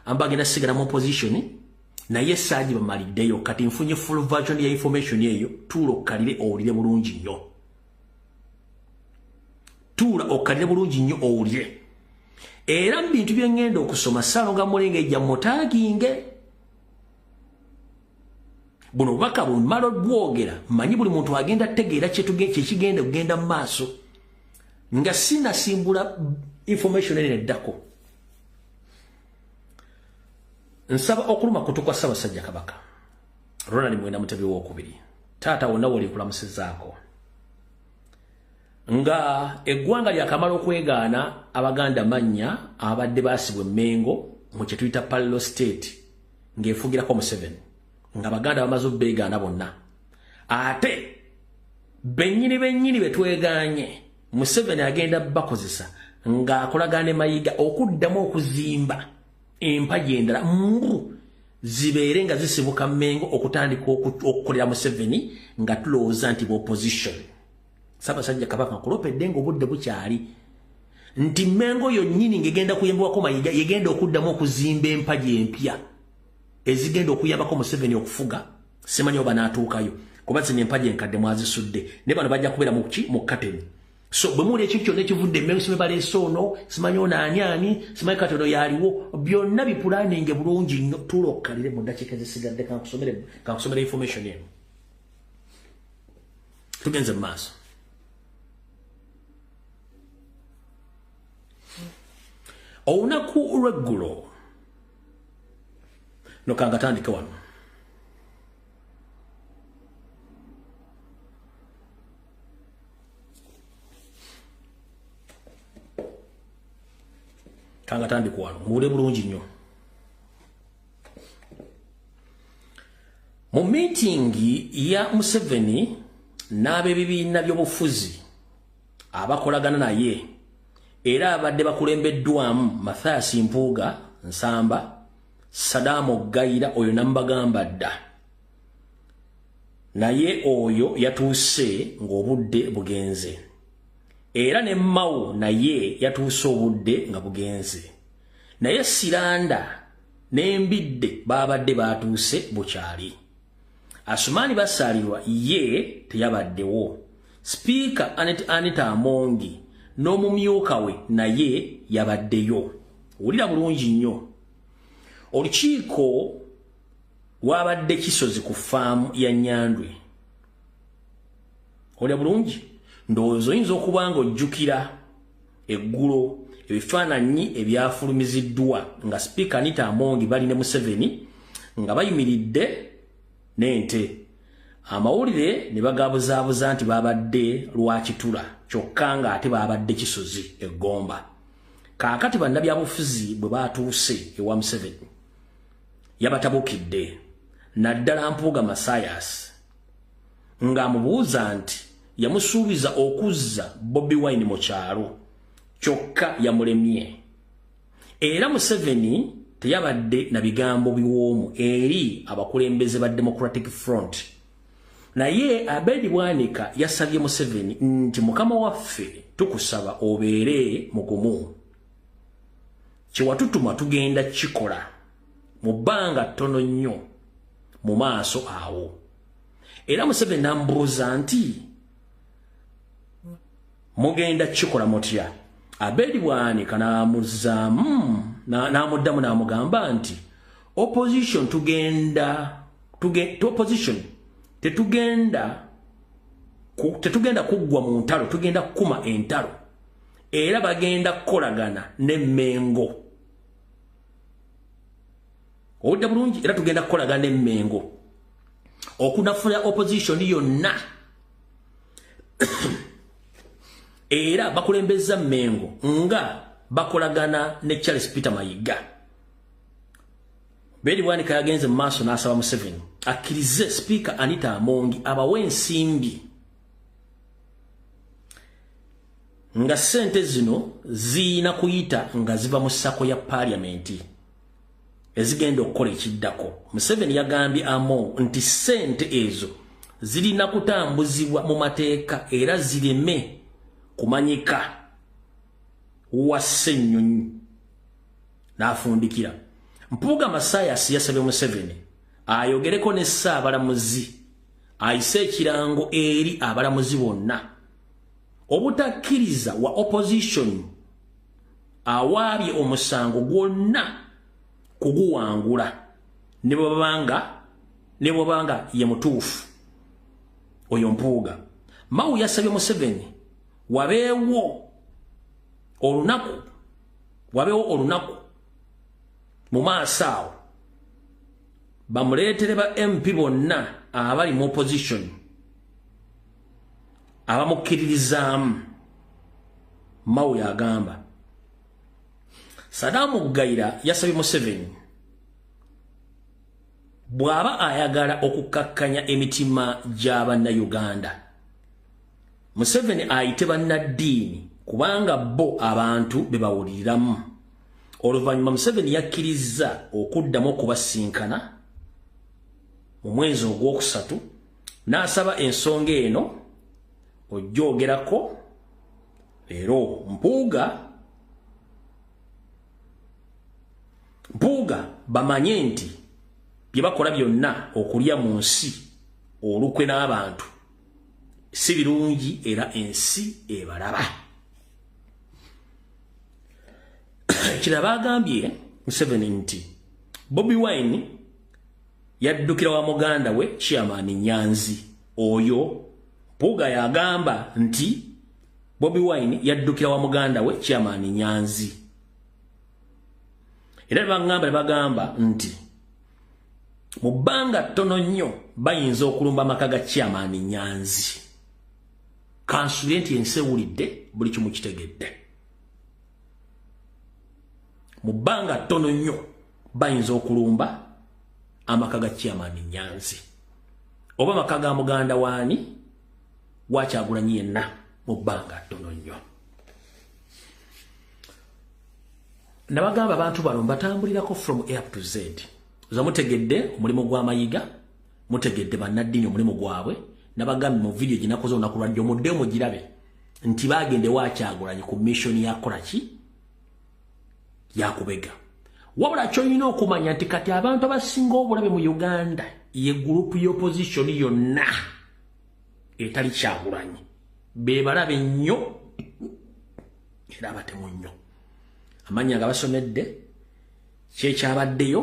ambagenda sigala mu opposition naye saaji bamaliddeyo kati nfunye full version ya information eyo. Tuula okkalire owulire bulungi nnyo. Era mu bintu bye ngenda okusoma Ssaalonga Mulenga ejja mutaaginge. Buno bubaka bumala bwogera mmanyi buli muntu agenda tegeera kyekigenda kugenda mu maaso nga sinasimbula information ene eddako. Nsaba okuluma kutukwa Ssaabasajja Kabaka Ronald Mwenda Mutebi II taata wonna woli nkulamusizaako nga eggwanga lyakamala okwegaana Abaganda mannya abadde baasibwa Mengo mu kye tuyita Parallel State ng'efugirako Museveni nga Abaganda bamaze obbeegaana bonna ate bennyini betwegaanye Museveni agenda bakozesa ng'akolagane Mayiga okuddamu okuzimba empagi endala zibeere nga zisibuka Mengo okutandika okukolera Museveni nga tulowooza nti opposition. Ssaabasajja Kabaka nkulopedde ng'obudde bukyali nti Mengo yonnyini ng'egenda kuyambibwako Mayiga yegenda okuddamu okuzimba empagi empya ezigenda okuyambako Museveni okufuga. Simanyi oba n'atuukayo kuba zino empagi enkadde mwazisudde ne bano bajja kubeera mu kateni. So bwe muli ekintu kyonna ekivudde Mengo simanyi baleese ono simanyi ono ani simanyi kati ono yaaliwo byonna bipulaninge bulungi nnyo. Tuula okkalire mu ddakiika ezisigadde kankusomera information eno. Tugenze mu maaso. Olunaku lw'eggulo no kangatandike wano. Kangatandike wano muwule bulungi nnyo. Mu meetingi ya Museveni n'ab'ebibiina by'obufuzi abakolagana naye era abadde bakulembeddwamu Mathias Mpuuga Nsamba, Saddam Gayira oyo nambagamba dda naye oyo yatuuse ng'obudde bugenze era ne Mao naye yatuuse obudde nga bugenze naye Siranda n'embidde babadde batuuse bukyali. Asumani basalirwa ye teyabaddewo. Speaker Anita Amongi n'omumyuka we naye yabaddeyo. Wulira bulungi nnyo. Olukiiko wabadde Kisozi ku faamu ya Nyandwe. Wulira bulungi. Ndowooza oyinza okuba nga ojjukira eggulo ebifaananyi ebyafulumiziddwa nga Speaker Anita Amongi bali ne Museveni nga bayimiridde n'ente. Amawulire ne bagabuzaabuza nti babadde Lwakitula kyokka nga ate babadde Kisozi eggomba. Kaakati bannabyabufuzi bwe batuuse ewa Museveni yabatabukidde naddala Mpuuga Masayas ng'amubuuza nti yamusuubiza okuzza Bobi Wine mu kyalo kyokka yamulemye. Era Museveni teyabadde na bigambo biwoomu eri abakulembeze ba Democratic Front. Naye Abedi Bwanika yasabye Museveni nti mukama waffe tukusaba obeere mugumu. Kiwatutuma tugenda kikola mu bbanga ttono nnyo mu maaso awo. Era Museveni n'amubuuza nti mugenda kikola mutya? Abedi Bwanika n'amuddamu n'amugamba nti opposition tetugenda kuggwa mu ntalo, tugenda kukuma entalo. Era bagenda kukolagana ne Mengo. Owulidde bulungi? Era tugenda kukolagana ne Mengo okunafuna opposition yonna. Era bakulembeza Mengo nga bakolagana ne Charles Peter Mayiga. Abedi Bwanika yagenze mu maaso n'asaba Museveni akkirize Speaker Anita Amongi abawe ensimbi nga ssente zino ziina kuyita nga ziva mu ssako ya Parliamenti ezigenda okukola ekiddako. Museveni yagambye Among nti ssente ezo zirina kutambuzibwa mu mateeka era zireme kumanyika wa Ssennyonyi. N'afundikira. Mpuuga Masayas yasabye Museveni ayogereko ne Ssaabalamuzi ayise ekirango eri abalamuzi bonna obutakkiriza wa opposition awaabye omusango gwonna kuguwangula ne bw'abanga ye mutuufu oyo Mpuuga. Mao yasabye Museveni wabeewo olunaku mu maaso awo bamuleetere ba MP bonna abali mu opposition abamukkiririzaamu. Mao yagamba. Saddam Gayira yasabye Museveni bw'aba ayagala okukkakkanya emitima gy'Abannayuganda, Museveni ayite bannaddiini kubanga bo abantu be bawuliriramu. Oluvannyuma Museveni yakkiriza okuddamu okubasinkana mu mwezi ogwokusatu n'asaba ensonga eno ojjogerako leero. Mpuuga bamanye nti bye bakola byonna okulya mu nsi olukwe n'abantu si birungi era ensi ebalaba. Kira bagambye Museveni nti Bobi Wine yaddukira wa muganda we Chairman Nyanzi. Oyo Mpuuga yagamba nti Bobi Wine yaddukira wa muganda we Chairman Nyanzi. Era bagamba nti mu bbanga ttono nnyo bayinza okulumba amaka ga Chairman Nyanzi. Kansule nti ensi ewulidde buli kimu kitegedde. Mu bbanga ttono nnyo bayinza okulumba amaka ga Chairman Nyanzi oba amaka ga muganda waani wa Kyagulanyi yenna mu bbanga ttono nnyo. Nabagamba abantu bano batambulirako from A to Z. Mutegedde omulimu gwa Mayiga, mutegedde bannaddiini omulimu gwabwe. Nabagambi mu video ginakoze olunaku lwa dyo mudde mugirabe nti bagende wa Kyagulanyi ku mission ya kolaki ya kubega. wabula kyolina okumanya nti kati abantu abasinga obulabe mu Uganda ye group y'opposition yonna etali Kyagulanyi be balabe nnyo era abatemu nnyo amanya nga basomedde kyekyabaddeyo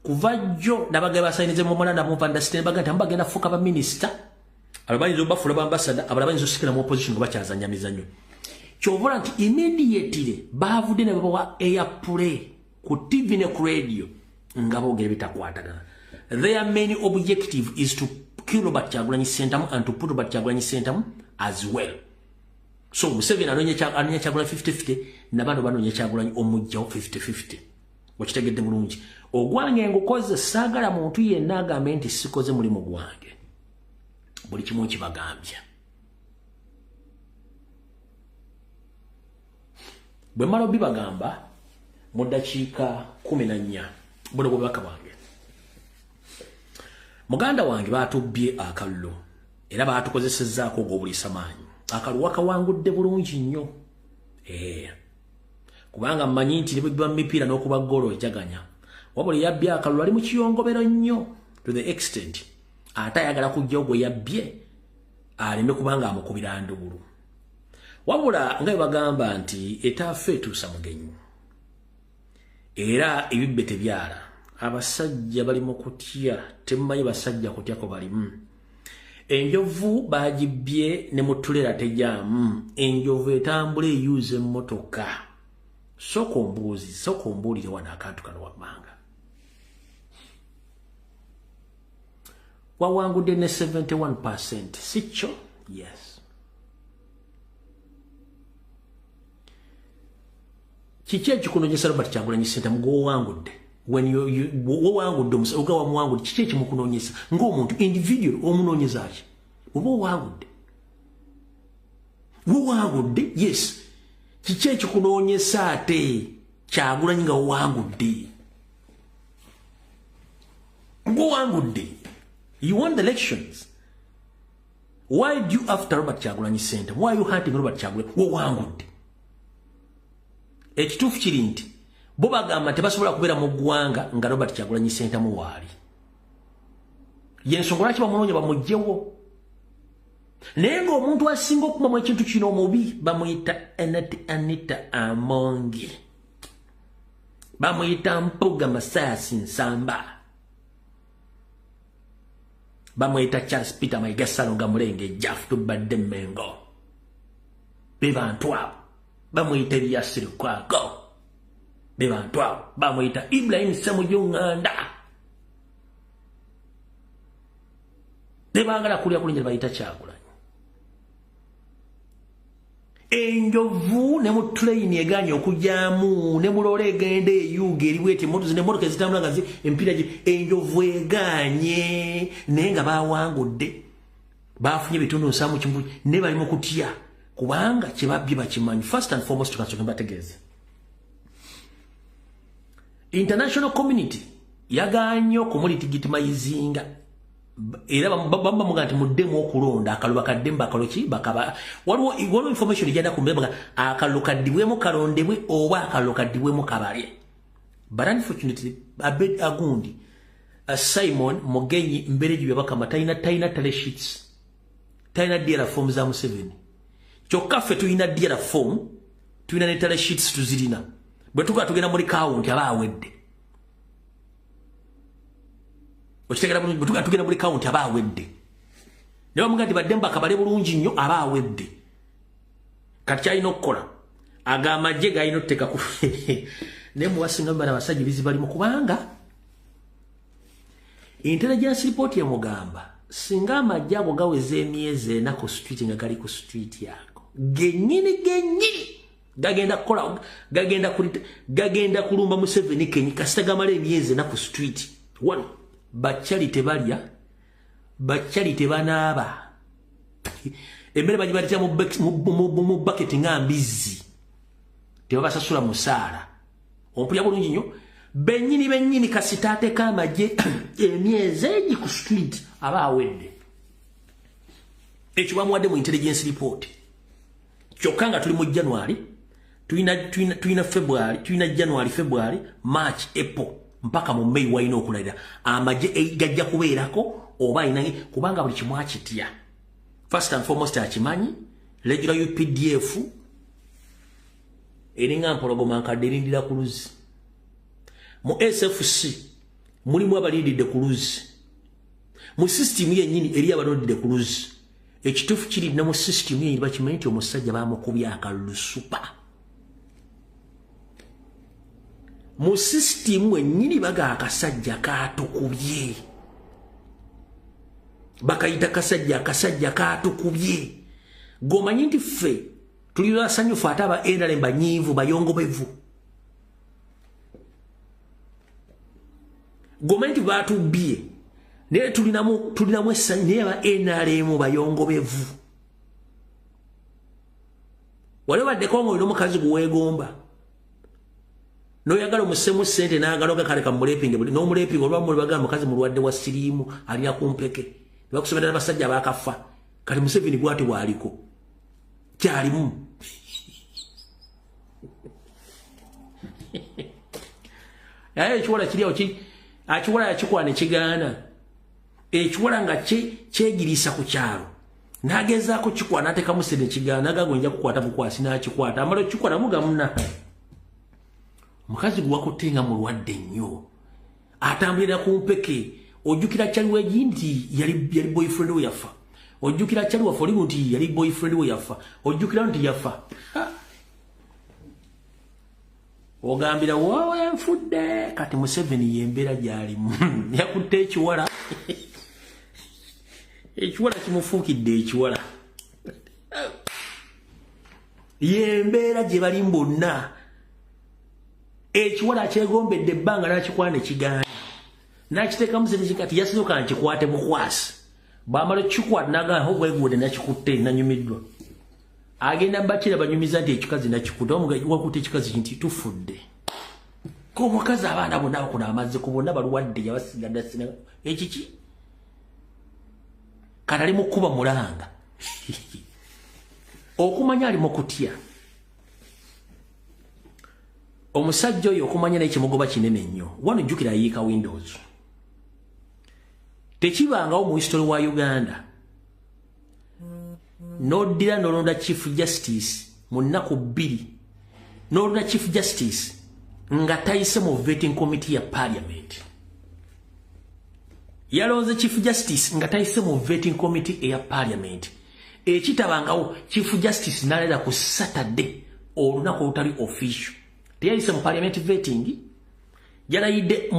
kuva jjo nabagaba basayinize mu mulanda mu understand baganda mbagenda fuka ba minister ababanyi zo bafula ba ambassador ababanyi zo sikira mu opposition bakyazanya mizanyo kyovola nti immediately bavude ne bawa airplay ku TV ne ku radio ngabo gere bitakwatagana. Their main objective is to kill Robert Kyagulanyi Ssentamu and to put Robert Kyagulanyi Ssentamu as well. So Museveni anonya Kyagulanyi 50-50 nabano banonya Kyagulanyi omujjawo 50-50. Wakitegedde bulungi. Ogwange ngokoze sagala muntu yenna agambe nti sikoze mulimu gwange. Buli kimu kibagambya. Bwe malo bibagamba mu dakiika 14 buno bwebaka bwange muganda wange batubbye akallo era batukozesezzaako ogw'obulisa maanyi akalulu wakawangudde bulungi nnyo kubanga mmanyi nti nebwebba mipiira n'okuba golo ejaganya wabula yabbye akalulu ali mu kiyongobero nnyo to the extent ate ayagala kujjawo gwe yabbye aleme kubanga amukubira nduulu wabula nga bagamba nti etaafe etuusa mugenyi era ebibbe tebyala abasajja bali mu kutya temmanyi basajja kutya ko balimu enjovu bagibbye ne mutulera tejaamu enjovu etambula eyuza emmotoka soko mbuulire wano akantu kano wammanga wawangudde ne 71% sikyo yes kiki ekikunonyesa Robert Kyagulanyi Ssentamu gw'owangudde when wowangudde omusaluga wamuwangudde kiki ekimukunonyesa ng'omuntu individual omunonyeza ki oba wowangudde yes kiki ekikunonyesa ate Kyagulanyi nga wowangudde gw'owangudde you won the elections why do you after Robert Kyagulanyi Ssentamu why are you hunting Robert Kyagulanyi wowangudde ekituufu kiri nti bo bagamba tebasobola kubeera mu ggwanga nga Robert Kyagulanyi Ssentamu waali yensonga lwaki bamunoonya bamugjewo naye ng'omuntu asinga okubamu ekintu kino omubi bamuyita Anita Amongi bamuyita Mpuga Masasi Nsamba bamuyita Charles Peter Mayiga Ssalonga Mulenge Jaff tubadde Mengo be bantu abo bamuyita Elias Lukwago be bantu abo bamuyita Ibrahim Ssemujju Nganda tebagala kulya kulinnya bayita Kyagulanyi enjovu ne mu train eganye okujjamu ne mulole egenda eyuga eriwete emmotoka ezitambula nga empira enjovu eganye naye nga bawangudde bafunye ebitundu 7 ne bali mu kutya kubanga kyebabbye bakimanyi first and foremost tukansooka mbategeeze international community yaganye okumulitigitimaizinga era bamuga nti muddemu okulonda akalu bakaddemu bakaloki bakaba waliwo information ejyanda kumbeba akalu kaddibwemu kalondebwe oba akalu kaddibwemu kabale but unfortunately Abed Agundi Simon Mugenyi Mbereji byabakama taina tele sheets taina dira form za Museveni kyokka ffe tulina dira form tulina ne tele sheets tuzirina bwe tuka tugenda muri count abawedde okitegera bulungi bwe tuka tugenda muri count abawedde ne bamugandi baddemba kabale bulungi nnyo abawedde kati kyalina okukola agamajje gayina otteka ku ne muwasinga bana basajja bizi bali mu kubanga intelligence report ya mugamba singa amajja ago gaweze emyezi ena ku street nga gali ku street yako genyini gagenda kulumba Museveni Kenya kasita gamala emyezi ena ku street one bachali tebalya bachali tebanaaba emmere bagibatya mu bucket ngambizi tebabasasula musaala ompulya bulungi nnyo bennyini kasita ateeka amagye emyezi egi ku street aba awedde ekyo bamuwadde mu intelligence report kyokka nga tuli mu January Tuina February, tuina January, February, March, April, mpaka mu May waina okulayira. Amaje gajja kubeerako oba inange kubanga buli kimu akitya. First and foremost akimanyi regular UPDF eringa mpologoma nkadde erindira ku luzi. Mu SFC mulimu abalindidde ku luzi. Mu system yennyini eri abalindidde ku luzi. Ekituufu kiri na mu system yennyini bakimanyi nti omusajja bamukubya akalulu super. Mu system wennyini baga akasajja katukubye. Bakayita kasajja katukubye. Gomanyi nti ffe tuli basanyufu ate aba NRM banyiivu bayongobevu. Gomanyi nti batubye. Naye tulinamu essanyu naye aba NRM bayongobevu. Wale baddeko ng'olina omukazi guweegomba. Noyagala omusemu ssente n'agaloga kale kamulepinge buli n'omulepinga olwa mu bagamba mukazi mulwadde wa siriimu alina kumpeke. Bakusomera abasajja bakafa. Kali Museveni bwati bwaliko. Kyalimu. Yaye ekiwala kiri awo akiwala yakikwana ekigaana. Ekiwala nga kyegirisa ku kyalo. Nagezaako kikwana ate kamusene kigaana agago nja kukwata bukwasi n'akikwata. Amalo kikwana mugamuna. Mukazi gwakutenga mulwadde nnyo. Atambulira ku mpeke. Ojjukira kyaliwo egindi yali boyfriend we yafa. Ojjukira kyaliwo foli nti yali boyfriend we yafa. Ojjukira nti yafa. Ogambira wawe yanfudde kati Museveni yembeera gyalimu. Yakutte ekiwala. Ekiwala kimufuukidde ekiwala. Yembeera gye bali bonna. Ekiwala kyegombedde ebbanga n'akikwana ekigaana. Nakiteeka Museveni kati yasooka nkikwate bukwasi. Bamala kikwata n'agamba obwegudde nakikutte nanyumiddwa. Agenda bakira banyumiza nti ekikazi nakikutte omugaji wakutte ekikazi nti tufudde. Ko mukazi abaana bonna bakuna amazzi ku bonna balwadde yabasigadde sina ekiki. Kanali mukuba mulanga. Okumanya ali mukutya. Omusajja oyo okumanya n'ekimogoba kinene nnyo. Wano jjukira ayiika Windows. Tekibangawo mu history wa Uganda. N'oddira n'olonda Chief Justice mu nnaku 2. N'olonda Chief Justice nga tayise mu vetting committee ya Parliament. Yalonze Chief Justice nga tayise mu vetting committee ya Parliament. Ekitabangawo Chief Justice n'alera ku Saturday olunaku olutali official. Teyayise mu Parliament vetting. Yalayiridde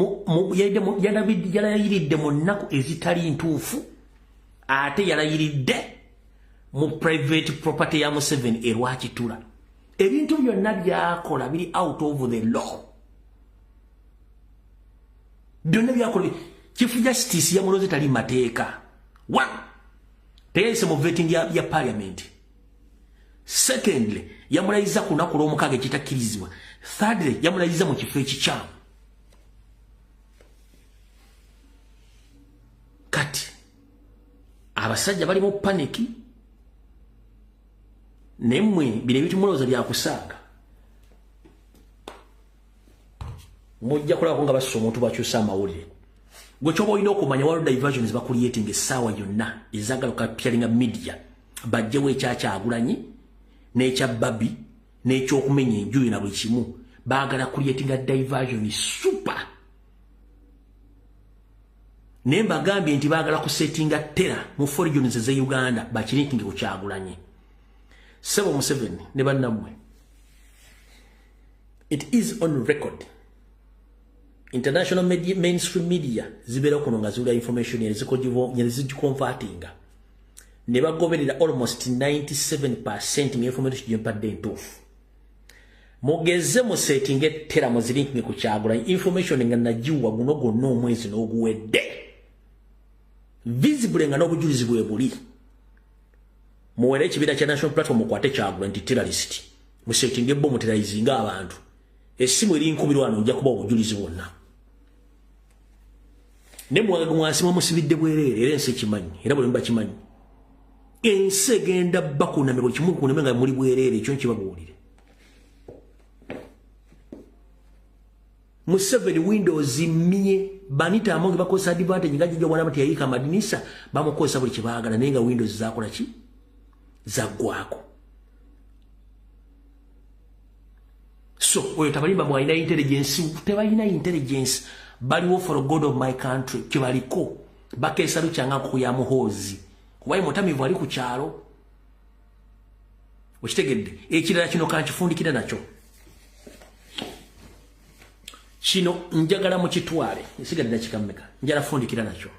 mu nnaku ezitali ntuufu. Ate yalayiridde mu private property ya Museveni erwakitula. Ebintu byonna byakola biri out of the law. Byonna byakola. Chief Justice yamuloze tali mateeka. 1. Teyayise mu vetting ya Parliament. Secondly, yamulayiza ku lunaku lw'omukaaga ekitakkirizibwa. Thirdly, yamulayiza mu kifo ekikyamu. Kati abasajja bali mu paniki. Nemmwe bino ebitumulowooza byakusaaga. Mujja kulabako nga basusa omuntu bakyusa amawulire. Gwe kyoba olina okumanya waliwo diversions bakuliyetinga essaawa yonna ezagala okapyalinga media. Bajjewo ekyakyagulanyi n'ekya Babi n'ekyokumenya enjuyi na buli kimu. Baagala kuliyetinga diversion super. Naye mbagambye nti baagala kusetinga tera mu regions ze Uganda bakirikinge ku Kyagulanyi. Sebo Museveni ne bannammwe. It is on record. International media, mainstream media zibeera kuno nga ziwulira information yezikonvertinga. Ne bagoberera almost 97% mu information gyempadde entuufu. Mugeze mu setting tera mu zilinkinge ku Kyagulanyi information nga nagiwa guno gonna omwezi n'oguwedde. Visible nga n'obujulizi bwe buli. Muwere ekibiina kya National Platform mukwate Kyagulanyi nti terrorist. Musetting ebbomu terrorizinga abantu. Essimu eri nkubirwa wano nja kuba obujulizi bwonna. Ne mwansi musibidde bwereere era ensi ekimanyi era buli bakimanyi. Ensi egenda bakuname buli kimu kuname nga muli bwereere ekyo nkibabuulire. Museveni Windows mie banita amonge bakosa advantage ngaji jo wana mati yika madinisa bamukosa buli kibaagala nenga Windows zakola ki zagwako. So oyo tabalimba mwa ina intelligence tebalina intelligence baliwo for God of my country kibaliko bakesa lukyanga kuya muhozi kubaye mutamivu ali ku kyalo okitegedde ekirala kino kankifundikira nakyo kino njagala mu kitwale esigadde kikameka njala fundikira nakyo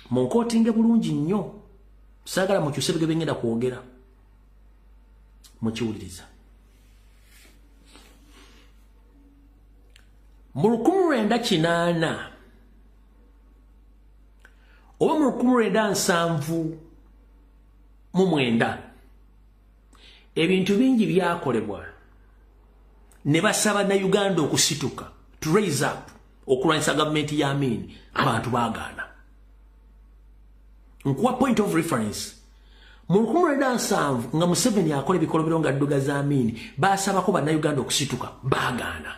munkotinge bulungi nnyo sagala mu kyusebege bengenda kwogera mu kiwuliriza mu 1908 oba mu 1979 ebintu bingi byakolebwa ne basaba na Uganda okusituka to raise up okulwanyisa government ya Amin abantu baagaana. Nkuwa point of reference mu 1907 nga Museveni akola ebikolobero nga dduga za Amin basaba ko bana Uganda okusituka baagaana.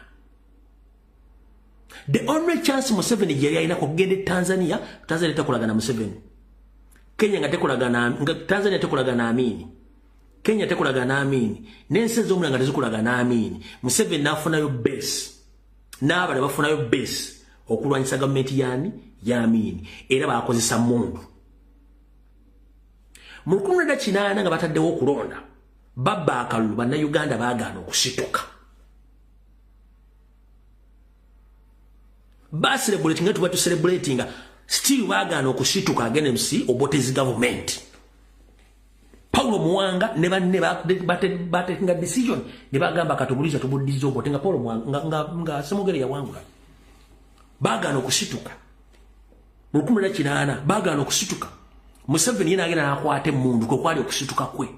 The only chance Museveni yali alina kugenda Tanzania tekolaga na Museveni. Kenya nga tekolaga na Tanzania tekolaga na Amin. Kenya tekolaga na Amin. Nense zomula nga tezikolaga na Amin. Museveni nafunayo base. N'abale bafunayo base okulwanyisa government yani ya Amin. Era bakozesa mundu. Mu 1908 nga bataddewo okulonda babba akalulu banna Uganda baagaana okusituka. Celebrating nga tuba celebrating still baagaana okusituka against Obotezi government. Paulo Muwanga ne banne batekinga decision ne bagamba katubuliza tubudizo Obotenga Paulo Muwanga nga semugere ya wangula. Baagaana okusituka. Mu 1908 baagaana okusituka. Museveni yena agenda nakwate mundu ko kwali okusituka kwe.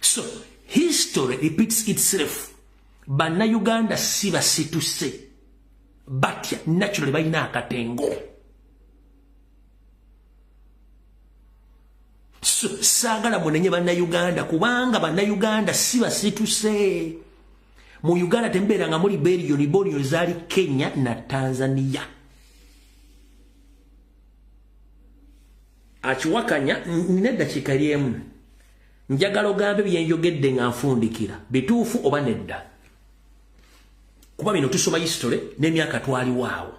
So history repeats itself. Banna Uganda si basituse. Batya naturally balina akatengo. So sagala munenye banna Uganda kubanga banna Uganda si basituse. Mu Uganda tembera nga muri bilioni zali Kenya na Tanzania. Achiwakanya nedda kikaliemu njagala ogambe byenjogedde nga nfundikira bituufu oba nedda kuba bino tusoma history n'emyaka twali waawo.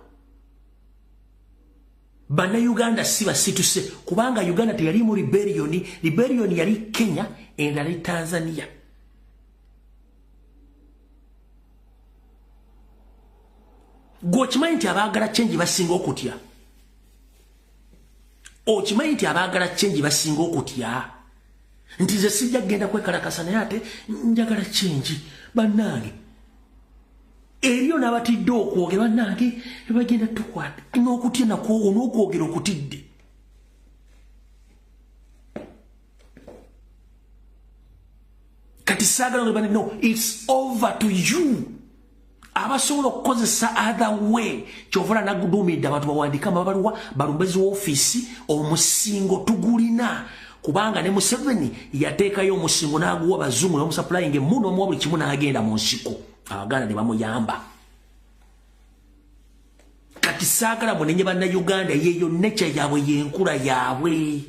Banna Uganda si basituse kubanga Uganda teyali mu rebellion yali Kenya endala Tanzania. Gochimanyi nti abaagala change basinga okutya. Okimanyi nti abaagala change basinga okutya. Nti ze sijja genda kwekalakasa naye ate njagala change bannange. Eriyo n'abatidde okwogera bannange bagenda tukwata n'okutya nakwo n'okwogera okutidde. Kati saagala nga banne no it's over to you. Abasobola okukozesa other way kyovula nagudumidde abantu bawandika amabaluwa balumbezi w'ofiisi omusingo tugulina kubanga ne Museveni yateekayo omusingo n'aguwa bazungu n'omusaplaying emmuno omuwa buli kimu n'agenda mu nsiko Abaganda ne bamuyamba. Kati saagala munenye banna Uganda yeeyo nature yaabwe yenkula yaabwe.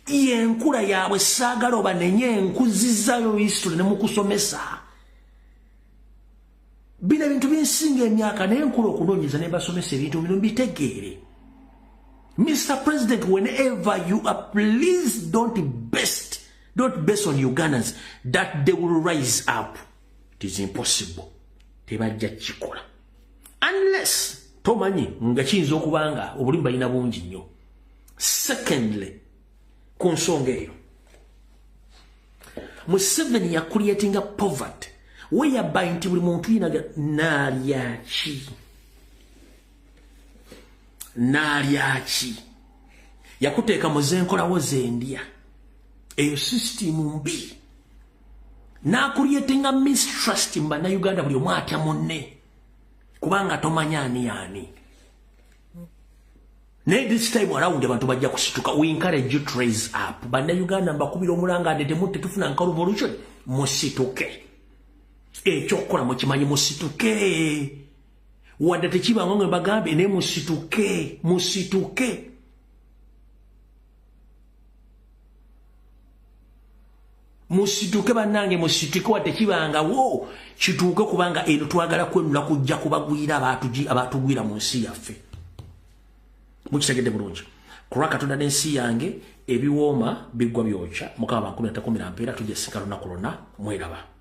Yenkula yaabwe saagala obanenye enkuzizayo history ne mukusomesa. Bino bintu binsinga emyaka n'enkula okunoonyeza ne basomesa ebintu bino mbitegeere. Mr. President, whenever you are, please don't base on Ugandans that they will rise up. It is impossible. Tebajja kikola. Unless tomanyi nga kiyinza okubanga obulimu balina bungi nnyo. Secondly, ku nsonga eyo Museveni ya creating a poverty whereby nti buli muntu yinaga nalyaki yakuteeka mu zenkolawo zendya eyo system mbi n'akuliyetenga mistrust mu bannayuganda buli omu atya munne kubanga tomanya ani. This time around abantu bajja kusituka. We encourage you to raise up. Bannayuganda mbakubira omulanga ate temutte tufuna nka revolution musituke ekyokukola mukimanyi musituke wadde tekiba ngo bagambe ne musituke musituke bannange musituke wadde kibanga wo kituuke kubanga eno twagala kwenula kujja kubagwira abatugwira mu nsi yaffe mukitegedde bulungi kulwa Katonda n'ensi yange ebiwooma biggwa byokya mukama 19 tujja sika lunaku lwonna mweraba